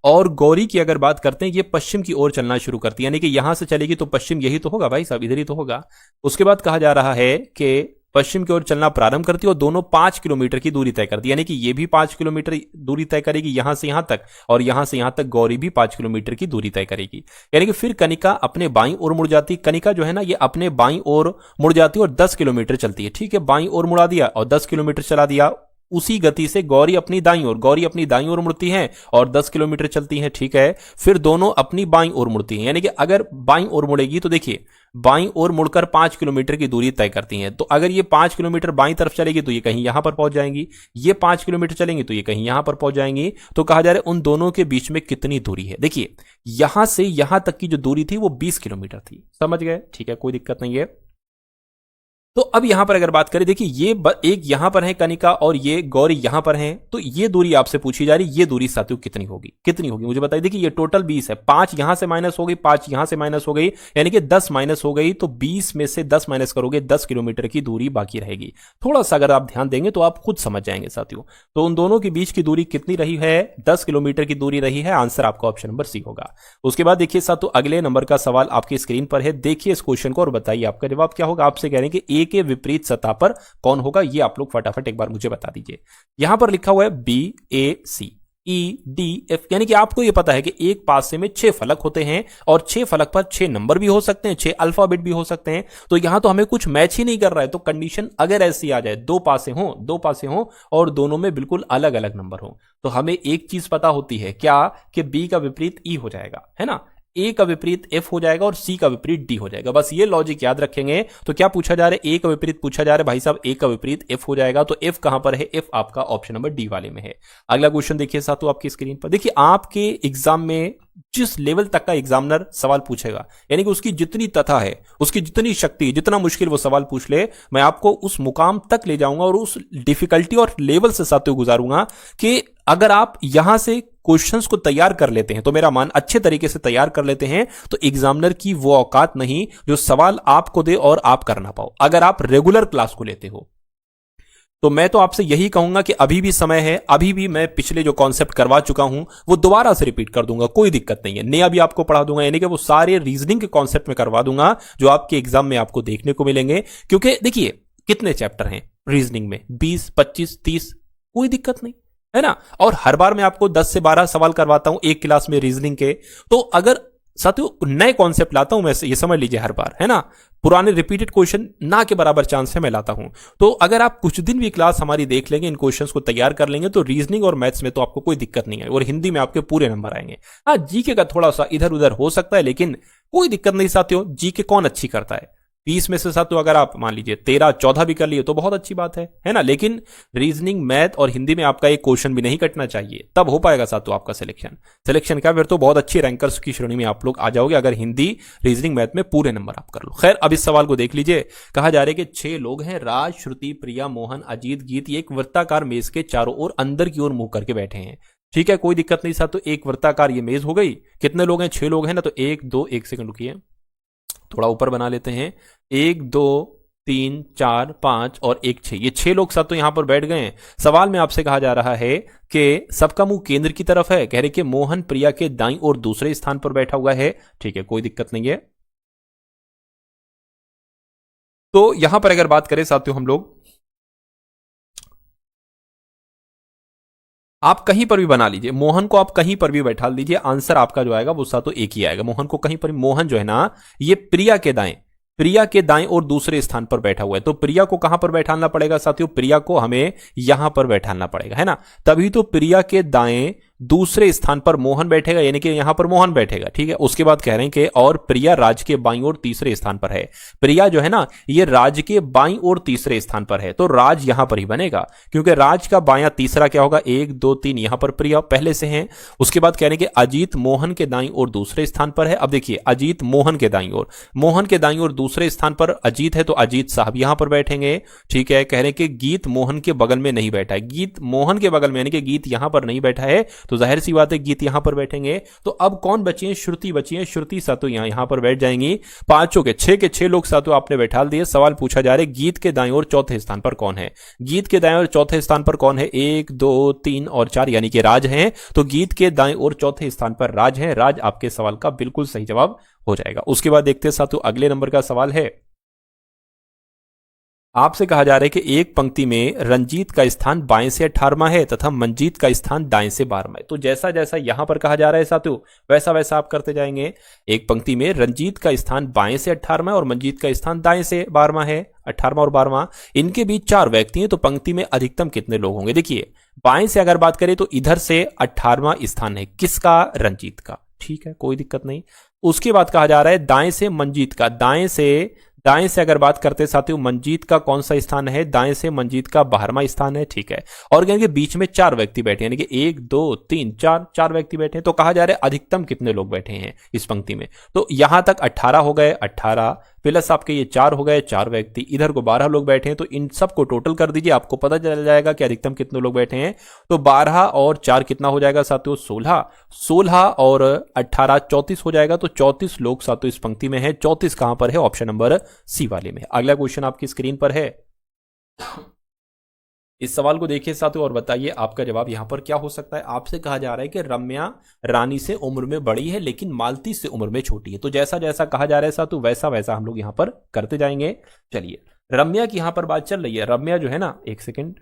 S1: और गौरी की अगर बात करते हैं ये पश्चिम की ओर चलना शुरू करती है। यानी कि यहां से चलेगी तो पश्चिम यही तो होगा भाई साहब, इधर ही तो होगा। उसके बाद कहा जा रहा है कि पश्चिम की ओर चलना प्रारंभ करती है और दोनों 5 किलोमीटर की दूरी तय करती है, यानी कि ये भी 5 किलोमीटर दूरी तय करेगी यहां से यहां तक, और यहां से यहां तक गौरी भी 5 किलोमीटर की दूरी तय करेगी। यानी कि फिर कनिका अपने बाईं ओर मुड़ जाती, कनिका जो है ना ये अपने बाईं ओर मुड़ जाती है और 10 किलोमीटर चलती है। ठीक है, बाईं ओर मुड़ा दिया और 10 किलोमीटर चला दिया। उसी गति से गौरी अपनी दाईं ओर मुड़ती हैं और 10 किलोमीटर चलती हैं। ठीक है, फिर दोनों अपनी बाईं ओर मुड़ती हैं, यानी कि अगर बाईं ओर मुड़ेगी तो देखिए बाईं ओर मुड़कर 5 किलोमीटर की दूरी तय करती हैं। तो अगर ये 5 किलोमीटर बाईं तरफ चलेगी तो ये कहीं यहां पर पहुंच जाएंगी, ये 5 किलोमीटर चलेंगी तो ये कहीं यहां पर पहुंच जाएंगी। तो कहा जा रहा है उन दोनों के बीच में कितनी दूरी है। देखिए यहां से यहां तक की जो दूरी थी वो 20 किलोमीटर थी, समझ गए। ठीक है, कोई दिक्कत नहीं है। तो अब यहां पर अगर बात करें, देखिए ये एक यहां पर है कनिका और ये गौरी यहां पर है, तो ये दूरी आपसे पूछी जा रही है, ये दूरी साथियों कितनी होगी मुझे बताइए। देखिए ये टोटल 20 है, 5 यहां से माइनस हो गई, 5 यहां से माइनस हो गई, यानी कि 10 माइनस हो गई। तो 20 में से 10 माइनस करोगे, 10 किलोमीटर की दूरी बाकी रहेगी। थोड़ा सा अगर आप ध्यान देंगे तो आप खुद समझ जाएंगे साथियों। तो उन दोनों के बीच की दूरी कितनी रही है, 10 किलोमीटर की दूरी रही है। आंसर आपका ऑप्शन नंबर सी होगा। उसके बाद देखिए साथियों अगले नंबर का सवाल आपकी स्क्रीन पर है, देखिए इस क्वेश्चन को और बताइए आपका जवाब क्या होगा। आपसे कह रहे हैं कि ए के विपरीत सतह पर कौन होगा, ये आप लोग फटाफट एक बार मुझे बता दीजिए। यहां पर लिखा हुआ है बी ए सी ई डी एफ, यानी कि आपको यह पता है कि एक पासे में 6 फलक होते हैं और 6 फलक पर 6 नंबर भी हो सकते हैं, 6 अल्फाबेट भी हो सकते हैं। तो यहां तो हमें कुछ मैच ही नहीं कर रहा है। तो कंडीशन अगर ऐसी आ जाए, दो पासे हो और दोनों में बिल्कुल अलग अलग नंबर हो, तो हमें एक चीज पता होती है क्या, कि बी का विपरीत ई हो जाएगा, है ना, ए का विपरीत एफ हो जाएगा और सी का विपरीत डी हो जाएगा। बस ये लॉजिक याद रखेंगे। तो क्या पूछा जा रहा है, ए का विपरीत पूछा जा रहा है, भाई साहब ए का विपरीत एफ हो जाएगा। तो एफ कहां पर है, एफ आपका ऑप्शन नंबर डी वाले में है। अगला क्वेश्चन देखिए साथियों आपकी स्क्रीन पर। देखिए आपके एग्जाम में जिस लेवल तक का एग्जामिनर सवाल पूछेगा, यानी कि उसकी जितनी तथा है, उसकी जितनी शक्ति, जितना मुश्किल वो सवाल पूछ ले, मैं आपको उस मुकाम तक ले जाऊंगा और उस डिफिकल्टी और लेवल से साथियों गुजारूंगा कि अगर आप यहां से क्वेश्चंस को तैयार कर लेते हैं, तो मेरा मान अच्छे तरीके से तैयार कर लेते हैं, तो एग्जामिनर की वो औकात नहीं जो सवाल आपको दे और आप कर ना पाओ, अगर आप रेगुलर क्लास को लेते हो। तो मैं तो आपसे यही कहूंगा कि अभी भी समय है, अभी भी मैं पिछले जो कॉन्सेप्ट करवा चुका हूं वो दोबारा से रिपीट कर दूंगा, कोई दिक्कत नहीं है। नया भी आपको पढ़ा दूंगा, यानी कि वो सारे रीजनिंग के कॉन्सेप्ट में करवा दूंगा जो आपके एग्जाम में आपको देखने को मिलेंगे। क्योंकि देखिए कितने चैप्टर हैं रीजनिंग में, 20, 25, 30, कोई दिक्कत नहीं है ना। और हर बार मैं आपको 10 से 12 सवाल करवाता हूं एक क्लास में रीजनिंग के। तो अगर साथियों नए कॉन्सेप्ट लाता हूं मैं, ये समझ लीजिए हर बार, है ना, पुराने रिपीटेड क्वेश्चन ना के बराबर चांस है मैं लाता हूं। तो अगर आप कुछ दिन भी क्लास हमारी देख लेंगे, इन क्वेश्चंस को तैयार कर लेंगे, तो रीजनिंग और मैथ्स में तो आपको कोई दिक्कत नहीं है और हिंदी में आपके पूरे नंबर आएंगे। हाँ, जीके का थोड़ा सा इधर उधर हो सकता है, लेकिन कोई दिक्कत नहीं साथियों। जीके कौन अच्छी करता है, 20 में से साथियों अगर आप मान लीजिए 13, 14 भी कर लिए तो बहुत अच्छी बात है ना। लेकिन रीजनिंग, मैथ और हिंदी में आपका एक क्वेश्चन भी नहीं कटना चाहिए, तब हो पाएगा साथियों आपका सिलेक्शन का। फिर तो बहुत अच्छी रैंकर्स की श्रेणी में आप लोग आ जाओगे अगर हिंदी, रीजनिंग, मैथ में पूरे नंबर आप कर लो। खैर अब इस सवाल को देख लीजिए। कहा जा रहा है कि 6 लोग हैं, राज, श्रुति, प्रिया, मोहन, अजीत, गीत, एक वृत्ताकार मेज के चारों ओर अंदर की ओर मुंह करके बैठे हैं। ठीक है, कोई दिक्कत नहीं साथियों, एक वृत्ताकार ये मेज हो गई। कितने लोग हैं, 6 लोग हैं ना। तो 1 2, 1 सेकंड रुकिए, थोड़ा ऊपर बना लेते हैं। 1 2 3 4 5 और 1 6, ये 6 लोग सब तो यहां पर बैठ गए हैं। सवाल में आपसे कहा जा रहा है कि सबका मुंह केंद्र की तरफ है। कह रहे कि मोहन प्रिया के दाईं और दूसरे स्थान पर बैठा हुआ है। ठीक है, कोई दिक्कत नहीं है। तो यहां पर अगर बात करें साथियों हम लोग, आप कहीं पर भी बना लीजिए, मोहन को आप कहीं पर भी बैठा दीजिए, आंसर आपका जो आएगा वो साथियों एक ही आएगा। मोहन को कहीं पर, मोहन जो है ना ये प्रिया के दाएं और दूसरे स्थान पर बैठा हुआ है। तो प्रिया को कहां पर बैठाना पड़ेगा साथियों, प्रिया को हमें यहां पर बैठाना पड़ेगा, है ना। तभी तो प्रिया के दाएं दूसरे स्थान पर मोहन बैठेगा, यानी कि यहां पर मोहन बैठेगा। ठीक है, उसके बाद कह रहे हैं कि और प्रिया राज के बाईं ओर तीसरे स्थान पर है। प्रिया जो है ना ये राज के बाईं ओर तीसरे स्थान पर है, तो राज यहां पर ही बनेगा, क्योंकि राज का बायां तीसरा क्या होगा, 1 2 3, यहां पर प्रिया पहले से है। उसके बाद कह रहे हैं कि अजीत मोहन के दाईं ओर दूसरे स्थान पर है। अब देखिए अजीत मोहन के दाईं ओर दूसरे स्थान पर अजीत है, तो अजीत साहब यहां पर बैठेंगे। ठीक है, कह रहे हैं कि गीत मोहन के बगल में नहीं बैठा है, गीत मोहन के बगल में, यानी कि गीत यहां पर नहीं बैठा है, तो जाहिर सी बात है गीत यहां पर बैठेंगे। तो अब कौन बची है, श्रुति बची है। श्रुति सातों यहां पर बैठ जाएंगी। पांचों के 6 लोग सातों आपने बैठा दिए। सवाल पूछा जा रहा है गीत के दाईं ओर चौथे स्थान पर कौन है। गीत के दाईं ओर चौथे स्थान पर कौन है, 1 2 3 और 4, यानी कि राज हैं। तो गीत के दाईं ओर चौथे स्थान पर राज है। राज आपके सवाल का बिल्कुल सही जवाब हो जाएगा। उसके बाद देखते हैं सातों अगले नंबर का सवाल है। आपसे कहा जा रहा है कि एक पंक्ति में रंजीत का स्थान बाएं से 18वां है तथा मंजीत का स्थान दाएं से 12वां है। तो जैसा जैसा यहां पर कहा जा रहा है साथियों, वैसा वैसा आप करते जाएंगे। एक पंक्ति में रंजीत का स्थान बाएं से 18वां और मंजीत का स्थान दाएं से 12वां है, 18वां और 12वां। इनके बीच 4 व्यक्ति हैं, तो पंक्ति में अधिकतम कितने लोग होंगे? देखिए, बाएं से अगर बात करें तो इधर से 18वां स्थान है, किसका? रंजीत का। ठीक है, कोई दिक्कत नहीं। उसके बाद कहा जा रहा है दाएं से मंजीत का। दाएं से अगर बात करते साथियों, मंजीत का कौन सा स्थान है? दाएं से मंजीत का 12वां स्थान है। ठीक है, और कहेंगे बीच में 4 व्यक्ति बैठे, यानी कि 1 2 3 4 व्यक्ति बैठे हैं। तो कहा जा रहा है अधिकतम कितने लोग बैठे हैं इस पंक्ति में? तो यहां तक 18 हो गए, 18 प्लस आपके ये 4 हो गए, 4 व्यक्ति, इधर को 12 लोग बैठे हैं। तो इन सबको टोटल कर दीजिए, आपको पता चल जाएगा कि अधिकतम कितने लोग बैठे हैं। तो 12 और 4 कितना हो जाएगा साथियों? 16। 16 और 18 34 हो जाएगा। तो 34 लोग साथियों इस पंक्ति में है। 34 कहां पर है? ऑप्शन नंबर सी वाले में। अगला क्वेश्चन आपकी स्क्रीन पर है। इस सवाल को देखिए साथियों और बताइए आपका जवाब यहां पर क्या हो सकता है। आपसे कहा जा रहा है कि रम्या रानी से उम्र में बड़ी है लेकिन मालती से उम्र में छोटी है। तो जैसा जैसा कहा जा रहा है साथियों, वैसा वैसा हम लोग यहां पर करते जाएंगे। चलिए, रम्या की यहां पर बात चल रही है। रम्या जो है ना, एक सेकेंड,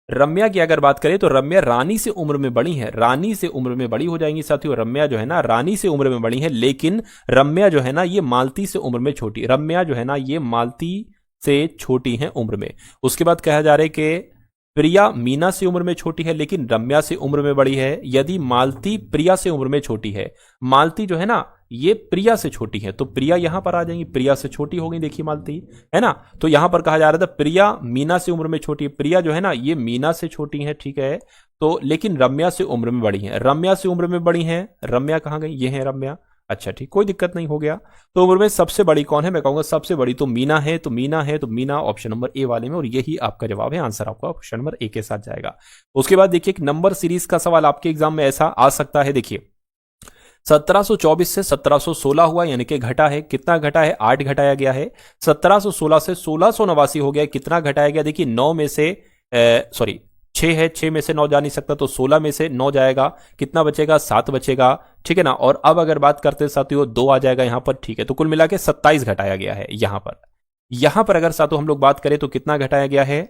S1: रम्या की अगर बात करें तो रम्या रानी से उम्र में बड़ी है, रानी से उम्र में बड़ी हो जाएंगी साथियों। रम्या जो है ना रानी से उम्र में बड़ी है, लेकिन रम्या जो है ना ये मालती से उम्र में छोटी। रम्या जो है ना ये मालती से छोटी हैं उम्र में। उसके बाद कहा जा रहा है कि प्रिया मीना से उम्र में छोटी है लेकिन रम्या से उम्र में बड़ी है। यदि मालती प्रिया से उम्र में छोटी है, मालती जो है ना ये प्रिया से छोटी है, तो प्रिया यहां पर आ जाएंगी, प्रिया से छोटी हो गई। देखिए मालती है ना, तो यहां पर कहा जा रहा था प्रिया मीना से उम्र में छोटी है। प्रिया जो है ना ये मीना से छोटी है, ठीक है, तो लेकिन रम्या से उम्र में बड़ी है। रम्या से उम्र में बड़ी है, रम्या कहां गई? ये है रम्या। अच्छा ठीक, कोई दिक्कत नहीं, हो गया। तो उम्र में सबसे बड़ी कौन है? मैं कहूंगा सबसे बड़ी तो मीना है। तो मीना ऑप्शन नंबर ए वाले में, और यही आपका जवाब है। आंसर आपका ऑप्शन नंबर ए के साथ जाएगा। उसके बाद देखिए, एक नंबर सीरीज का सवाल आपके एग्जाम में ऐसा आ सकता है। देखिए 1724 से 1716 हुआ, यानी कि घटा है। कितना घटा है? 8 घटाया गया है। 1716 से 1689 हो गया, कितना घटाया गया? देखिए 9 में से 6 है, 6 में से 9 जा नहीं सकता, तो 16 में से 9 जाएगा, कितना बचेगा? 7 बचेगा, ठीक है ना। और अब अगर बात करते हैं साथियों, 2 आ जाएगा यहां पर, ठीक है। तो कुल मिला के 27 घटाया गया है यहां पर अगर साथियों हम लोग बात करें तो कितना घटाया गया है?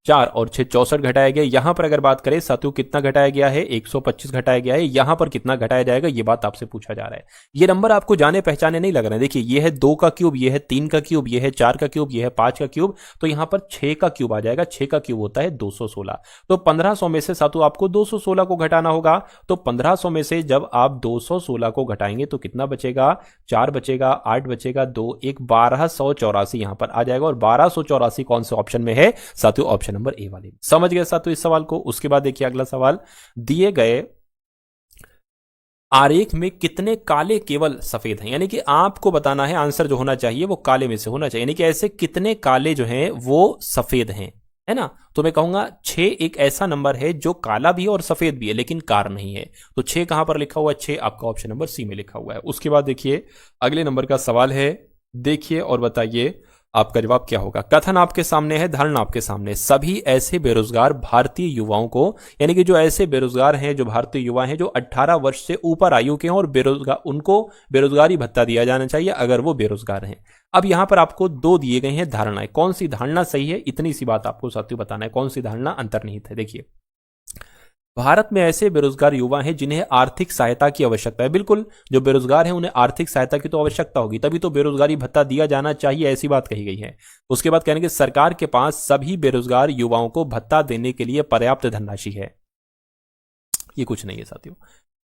S1: 4 और 6 64 घटाया गया। यहां पर अगर बात करें साथियों कितना घटाया गया है? 125 घटाया गया है। यहां पर कितना घटाया जाएगा, ये बात आपसे पूछा जा रहा है। ये नंबर आपको जाने पहचाने नहीं लग रहे हैं। देखिए ये है 2 का क्यूब, ये है 3 का क्यूब, ये है 4 का क्यूब, ये है 5 का क्यूब, तो यहां पर 6 का क्यूब आ जाएगा। 6 का क्यूब होता है 216। तो 1500 में से साथियों आपको 216 को घटाना होगा। तो 1500 में से जब आप 216 को घटाएंगे तो कितना बचेगा? 4 बचेगा, 8 बचेगा, 2 1 1284 यहां पर आ जाएगा। और 1284 कौन से ऑप्शन में है साथियों? ऑप्शन नंबर ए वाले। समझ गए साथियों इस सवाल को। उसके बाद देखिए अगला सवाल, दिए गए आरेख में कितने काले केवल सफेद हैं? यानी कि आपको बताना है, आंसर जो होना चाहिए वो काले में से होना चाहिए। यानी कि ऐसे कितने काले जो हैं वो सफेद हैं, है ना। तो मैं कहूंगा 6 एक ऐसा नंबर है जो काला भी है और सफेद भी है लेकिन कार नहीं है। तो 6 कहां पर लिखा हुआ है? 6 आपका ऑप्शन नंबर सी में लिखा हुआ है। उसके बाद देखिए अगले नंबर का सवाल है, देखिए और बताइए आपका जवाब क्या होगा। कथन आपके सामने है, धारणा आपके सामने। सभी ऐसे बेरोजगार भारतीय युवाओं को, यानी कि जो ऐसे बेरोजगार हैं, जो भारतीय युवा हैं जो 18 वर्ष से ऊपर आयु के हैं और बेरोजगार, उनको बेरोजगारी भत्ता दिया जाना चाहिए अगर वो बेरोजगार हैं। अब यहां पर आपको 2 दिए गए हैं धारणाएं, कौन सी धारणा सही है, इतनी सी बात आपको साथियों बताना है, कौन सी धारणा अंतर्निहित है। देखिए भारत में ऐसे बेरोजगार युवा हैं जिन्हें आर्थिक सहायता की आवश्यकता है। बिल्कुल, जो बेरोजगार हैं उन्हें आर्थिक सहायता की तो आवश्यकता होगी, तभी तो बेरोजगारी भत्ता दिया जाना चाहिए, ऐसी बात कही गई है। उसके बाद कहने कि सरकार के पास सभी बेरोजगार युवाओं को भत्ता देने के लिए पर्याप्त धनराशि है। ये कुछ नहीं है साथियों।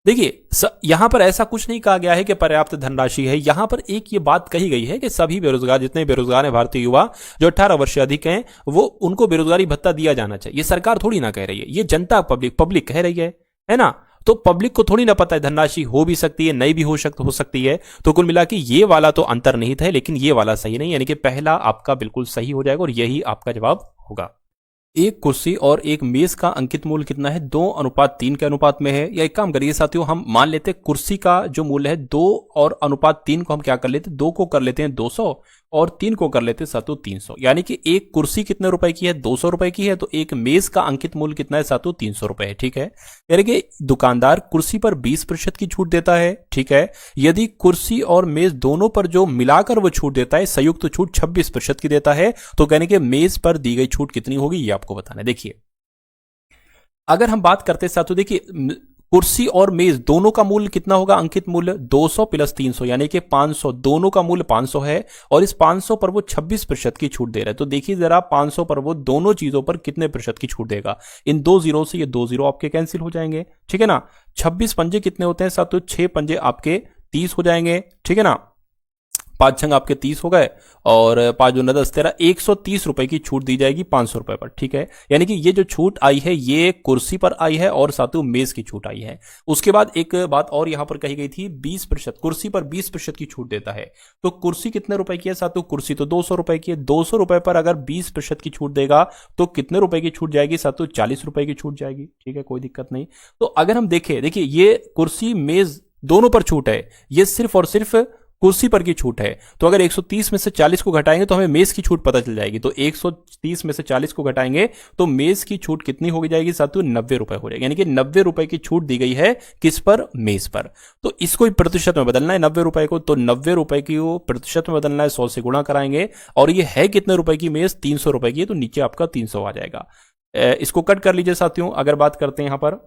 S1: देखिए यहां पर ऐसा कुछ नहीं कहा गया है कि पर्याप्त धनराशि है। यहां पर एक ये बात कही गई है कि सभी बेरोजगार, जितने बेरोजगार हैं भारतीय युवा जो 18 वर्ष से अधिक हैं, वो उनको बेरोजगारी भत्ता दिया जाना चाहिए। ये सरकार थोड़ी ना कह रही है, ये जनता पब्लिक कह रही है ना। तो पब्लिक को थोड़ी ना पता है, धनराशि हो भी सकती है, नहीं भी हो सकती है। तो कुल मिला के ये वाला तो अंतर्निहित है, लेकिन ये वाला सही नहीं, यानी कि पहला आपका बिल्कुल सही हो जाएगा और यही आपका जवाब होगा। एक कुर्सी और एक मेज का अंकित मूल्य कितना है? 2:3 के अनुपात में है। या एक काम करिए साथियों, हम मान लेते हैं कुर्सी का जो मूल्य है 2 और अनुपात 3 को हम क्या कर लेते हैं, 2 को कर लेते हैं 200 और 3 को कर लेते सातों 300, यानी कि एक कुर्सी कितने रुपए की है, 200 रुपए की है, तो एक मेज का अंकित मूल्य कितना है सातों 300 रुपए है। ठीक है, यानी कि दुकानदार कुर्सी पर 20% की छूट देता है। ठीक है, यदि कुर्सी और मेज दोनों पर जो मिलाकर वो छूट देता है, संयुक्त छूट 26% की देता है, तो कहने के मेज पर दी गई छूट कितनी होगी ये आपको बताना है। देखिए अगर हम बात करते हैं साथियों, देखिए कुर्सी और मेज दोनों का मूल्य कितना होगा, अंकित मूल्य 200 प्लस 300 यानी कि 500, दोनों का मूल्य 500 है और इस 500 पर वो 26% की छूट दे रहा है। तो देखिए जरा 500 पर वो दोनों चीजों पर कितने प्रतिशत की छूट देगा। इन दो जीरो से ये दो जीरो आपके कैंसिल हो जाएंगे। ठीक है ना, 26 पंजे कितने होते हैं साथियों, 6 पंजे आपके 30 हो जाएंगे। ठीक है ना, 5 छंग आपके 30 हो गए और 5 दूना 10 13, 130 रुपए की छूट दी जाएगी 500 रुपए पर। ठीक है, यानी कि ये जो छूट आई है ये कुर्सी पर आई है और साथियों मेज की छूट आई है। उसके बाद एक बात और यहां पर कही गई थी, 20%, कुर्सी पर 20% की छूट देता है। तो कुर्सी कितने रुपए की है साथियों, कुर्सी तो 200 रुपए की है, 200 रुपए पर अगर 20% की छूट देगा तो कितने रुपए की छूट जाएगी साथियों, 40 रुपए की छूट जाएगी। ठीक है, कोई दिक्कत नहीं। तो अगर हम देखें, देखिए ये कुर्सी मेज दोनों पर छूट है, ये सिर्फ और सिर्फ कुर्सी पर की छूट है। तो अगर 130 में से 40 को घटाएंगे तो हमें मेज की छूट पता चल जाएगी। तो 130 में से 40 को घटाएंगे तो मेज की छूट कितनी हो जाएगी साथियों, 90 रुपए हो जाएगी। यानी कि 90 रुपए की छूट दी गई है किस पर, मेज पर। तो इसको प्रतिशत में बदलना है 90 रुपए को, तो 90 रुपए की प्रतिशत में बदलना है, 100 से गुणा कराएंगे और ये है कितने रुपए की मेज, 300 रुपए की, तो नीचे आपका 300 आ जाएगा। इसको कट कर लीजिए साथियों। अगर बात करते हैं यहां पर,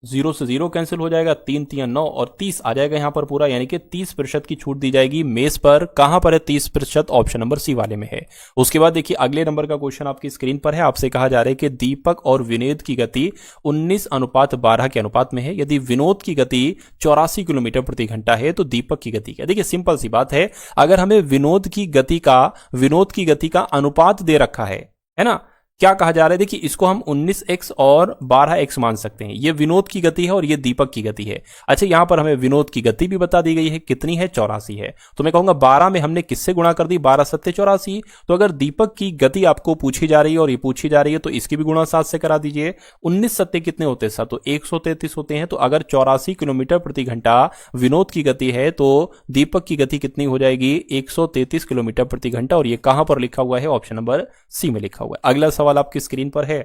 S1: 0 से 0 कैंसिल हो जाएगा, 3 3 9 और 30 आ जाएगा यहां पर पूरा, यानी कि 30% की छूट दी जाएगी मेज पर। कहां पर है 30%, ऑप्शन नंबर सी वाले में है। उसके बाद देखिए अगले नंबर का क्वेश्चन आपकी स्क्रीन पर है। आपसे कहा जा रहा है कि दीपक और विनोद की गति 19:12 के अनुपात में है। यदि विनोद की गति 84 किलोमीटर प्रति घंटा है तो दीपक की गति क्या। देखिए सिंपल सी बात है, अगर हमें विनोद की गति का अनुपात दे रखा है ना, क्या कहा जा रहा है, देखिए इसको हम 19x और 12x मान सकते हैं। ये विनोद की गति है और ये दीपक की गति है। अच्छा यहां पर हमें विनोद की गति भी बता दी गई है, कितनी है, 84 है। तो मैं कहूंगा 12 में हमने किससे गुणा कर दी, 12 सत्ते 84। तो अगर दीपक की गति आपको पूछी जा रही है और ये पूछी जा रही है तो इसकी भी गुणा 7 से करा दीजिए। 19 सत्ते कितने होते हैं साथ, तो 133 होते हैं। तो अगर 84 किलोमीटर प्रति घंटा विनोद की गति है तो दीपक की गति कितनी हो जाएगी, 133 किलोमीटर प्रति घंटा। और ये कहां पर लिखा हुआ है, ऑप्शन नंबर सी में लिखा हुआ है। अगला सवाल आपकी स्क्रीन पर है।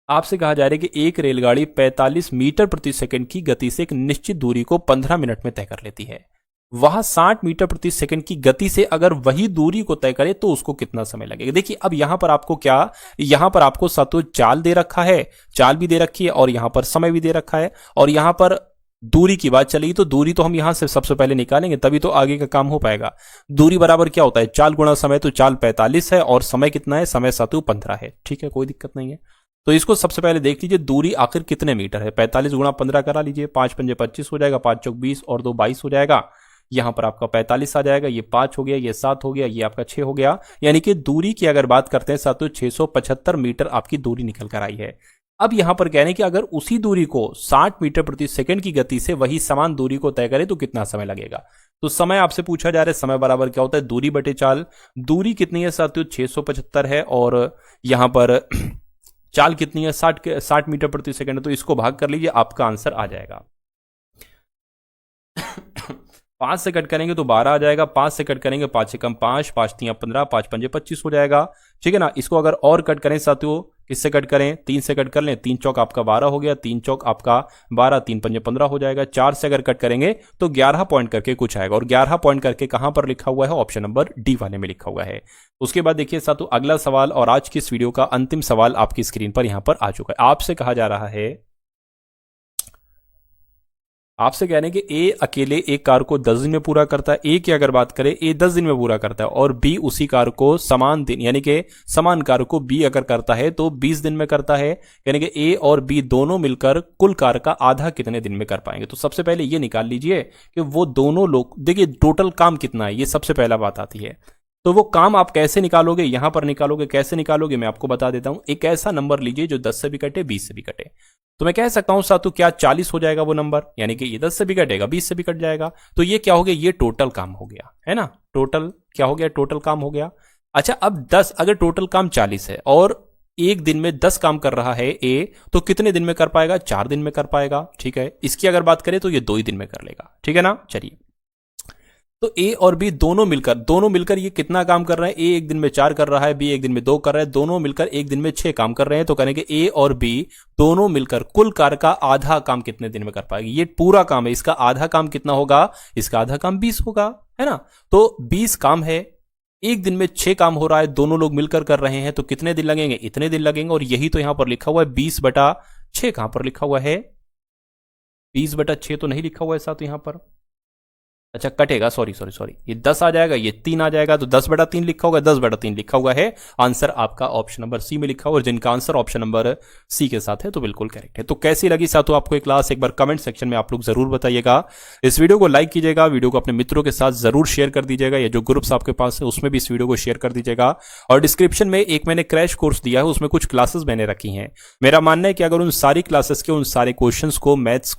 S1: आपसे कहा जा रहा है कि एक रेलगाड़ी 45 मीटर प्रति सेकंड की गति से एक निश्चित दूरी को 15 मिनट में तय कर लेती है। वह 60 मीटर प्रति सेकंड की गति से अगर वही दूरी को तय करे तो उसको कितना समय लगेगा। देखिए अब यहां पर आपको क्या, यहां पर आपको सातों चाल दे रखा है, चाल भी दे रखी है और यहां पर समय भी दे रखा है और यहां पर दूरी की बात चलेगी तो दूरी तो हम यहां से सबसे पहले निकालेंगे तभी तो आगे का काम हो पाएगा। दूरी बराबर क्या होता है, चाल गुणा समय, तो चाल 45 है और समय कितना है, समय सातु 15 है। ठीक है, कोई दिक्कत नहीं है। तो इसको सबसे पहले देख लीजिए दूरी आखिर कितने मीटर है, 45 गुणा 15 करा लीजिए, 5 पंजे 25 हो जाएगा, 5 चौक 20 और 2 22 हो जाएगा। यहां पर आपका 45 आ जाएगा, ये 5 हो गया, ये 7 हो गया, ये आपका 6 हो गया। यानी कि दूरी की अगर बात करते हैं सातु 675 मीटर आपकी दूरी निकल कर आई है। अब यहां पर कह रहे हैं कि अगर उसी दूरी को 60 मीटर प्रति सेकंड की गति से वही समान दूरी को तय करें तो कितना समय लगेगा। तो समय आपसे पूछा जा रहा है, समय बराबर क्या होता है, दूरी बटे चाल। दूरी कितनी है साथियों, 675 है और यहां पर चाल कितनी है, 60 मीटर प्रति सेकंड। तो इसको भाग कर लीजिए, आपका आंसर आ जाएगा। 5 से कट करेंगे तो 12 आ जाएगा, 5 से कट करेंगे 5 से कम 5, 5 3 15, 5 पंजे 25 हो जाएगा। ठीक है ना, इसको अगर और कट करें साथियों, किससे कट करें, 3 से कट कर लें, 3 चौक आपका 12 हो गया, 3 चौक आपका 12, 3 पंजे 15 हो जाएगा। 4 से अगर कट करेंगे तो 11 पॉइंट करके कुछ आएगा और 11 पॉइंट करके कहां पर लिखा हुआ है, ऑप्शन नंबर डी वाले में लिखा हुआ है। उसके बाद देखिए साथियों अगला सवाल और आज की इस वीडियो का अंतिम सवाल आपकी स्क्रीन पर यहां पर आ चुका है। आपसे कहा जा रहा है, आपसे कह रहे हैं कि ए अकेले एक कार्य को 10 दिन में पूरा करता है। ए की अगर बात करें, ए 10 दिन में पूरा करता है और बी उसी कार्य को समान दिन यानी कि समान कार्य को बी अगर करता है तो 20 दिन में करता है। यानी कि ए और बी दोनों मिलकर कुल कार्य का आधा कितने दिन में कर पाएंगे। तो सबसे पहले ये निकाल लीजिए कि वो दोनों लोग, देखिए टोटल काम कितना है, ये सबसे पहला बात आती है। तो वो काम आप कैसे निकालोगे, यहां पर निकालोगे, कैसे निकालोगे मैं आपको बता देता हूं। एक ऐसा नंबर लीजिए जो 10 से भी कटे, 20 से भी कटे। तो मैं कह सकता हूं सातु क्या 40 हो जाएगा वो नंबर, यानी कि ये 10 से भी कटेगा, 20 से भी कट जाएगा। तो ये क्या हो गया, ये टोटल काम हो गया, है ना। टोटल क्या हो गया, टोटल काम हो गया। अच्छा अब 10, अगर टोटल काम 40 है और एक दिन में 10 काम कर रहा है ए, तो कितने दिन में कर पाएगा, 4 दिन में कर पाएगा। ठीक है, इसकी अगर बात करें तो ये 2 ही दिन में कर लेगा। ठीक है ना, चलिए तो ए और बी दोनों मिलकर ये कितना काम कर रहे हैं? ए एक दिन में 4 कर रहा है, बी एक दिन में 2 कर रहा है, दोनों मिलकर एक दिन में 6 काम कर रहे हैं। तो करेंगे ए और बी दोनों मिलकर कुल कार्य का आधा काम कितने दिन में कर पाएगी? ये पूरा काम है, इसका आधा काम कितना होगा? इसका आधा काम 20 होगा, है ना। तो 20 काम है, एक दिन में 6 काम हो रहा है, दोनों लोग मिलकर कर रहे हैं, तो कितने दिन लगेंगे? इतने दिन लगेंगे। और यही तो यहां पर लिखा हुआ है 20/6। कहां पर लिखा हुआ है? 20/6 तो नहीं लिखा हुआ है साथ यहां पर। अच्छा कटेगा, सॉरी, ये 10 आ जाएगा, ये 3 आ जाएगा, तो 10/3 लिखा होगा, 10/3 लिखा हुआ है। आंसर आपका ऑप्शन नंबर सी में लिखा हुआ है, और जिनका आंसर ऑप्शन नंबर सी के साथ है तो बिल्कुल करेक्ट है। तो कैसी लगी साथों आपको ये क्लास? एक बार कमेंट सेक्शन में आप लोग जरूर बताइएगा। इस वीडियो को लाइक कीजिएगा, वीडियो को अपने मित्रों के साथ जरूर शेयर कर दीजिएगा, या जो ग्रुप्स आपके पास है उसमें भी इस वीडियो को शेयर कर दीजिएगा। और डिस्क्रिप्शन में एक मैंने क्रैश कोर्स दिया है, उसमें कुछ क्लासेस मैंने रखी हैं। मेरा मानना है कि अगर उन सारी क्लासेस के उन सारे क्वेश्चंस को, मैथ्स को,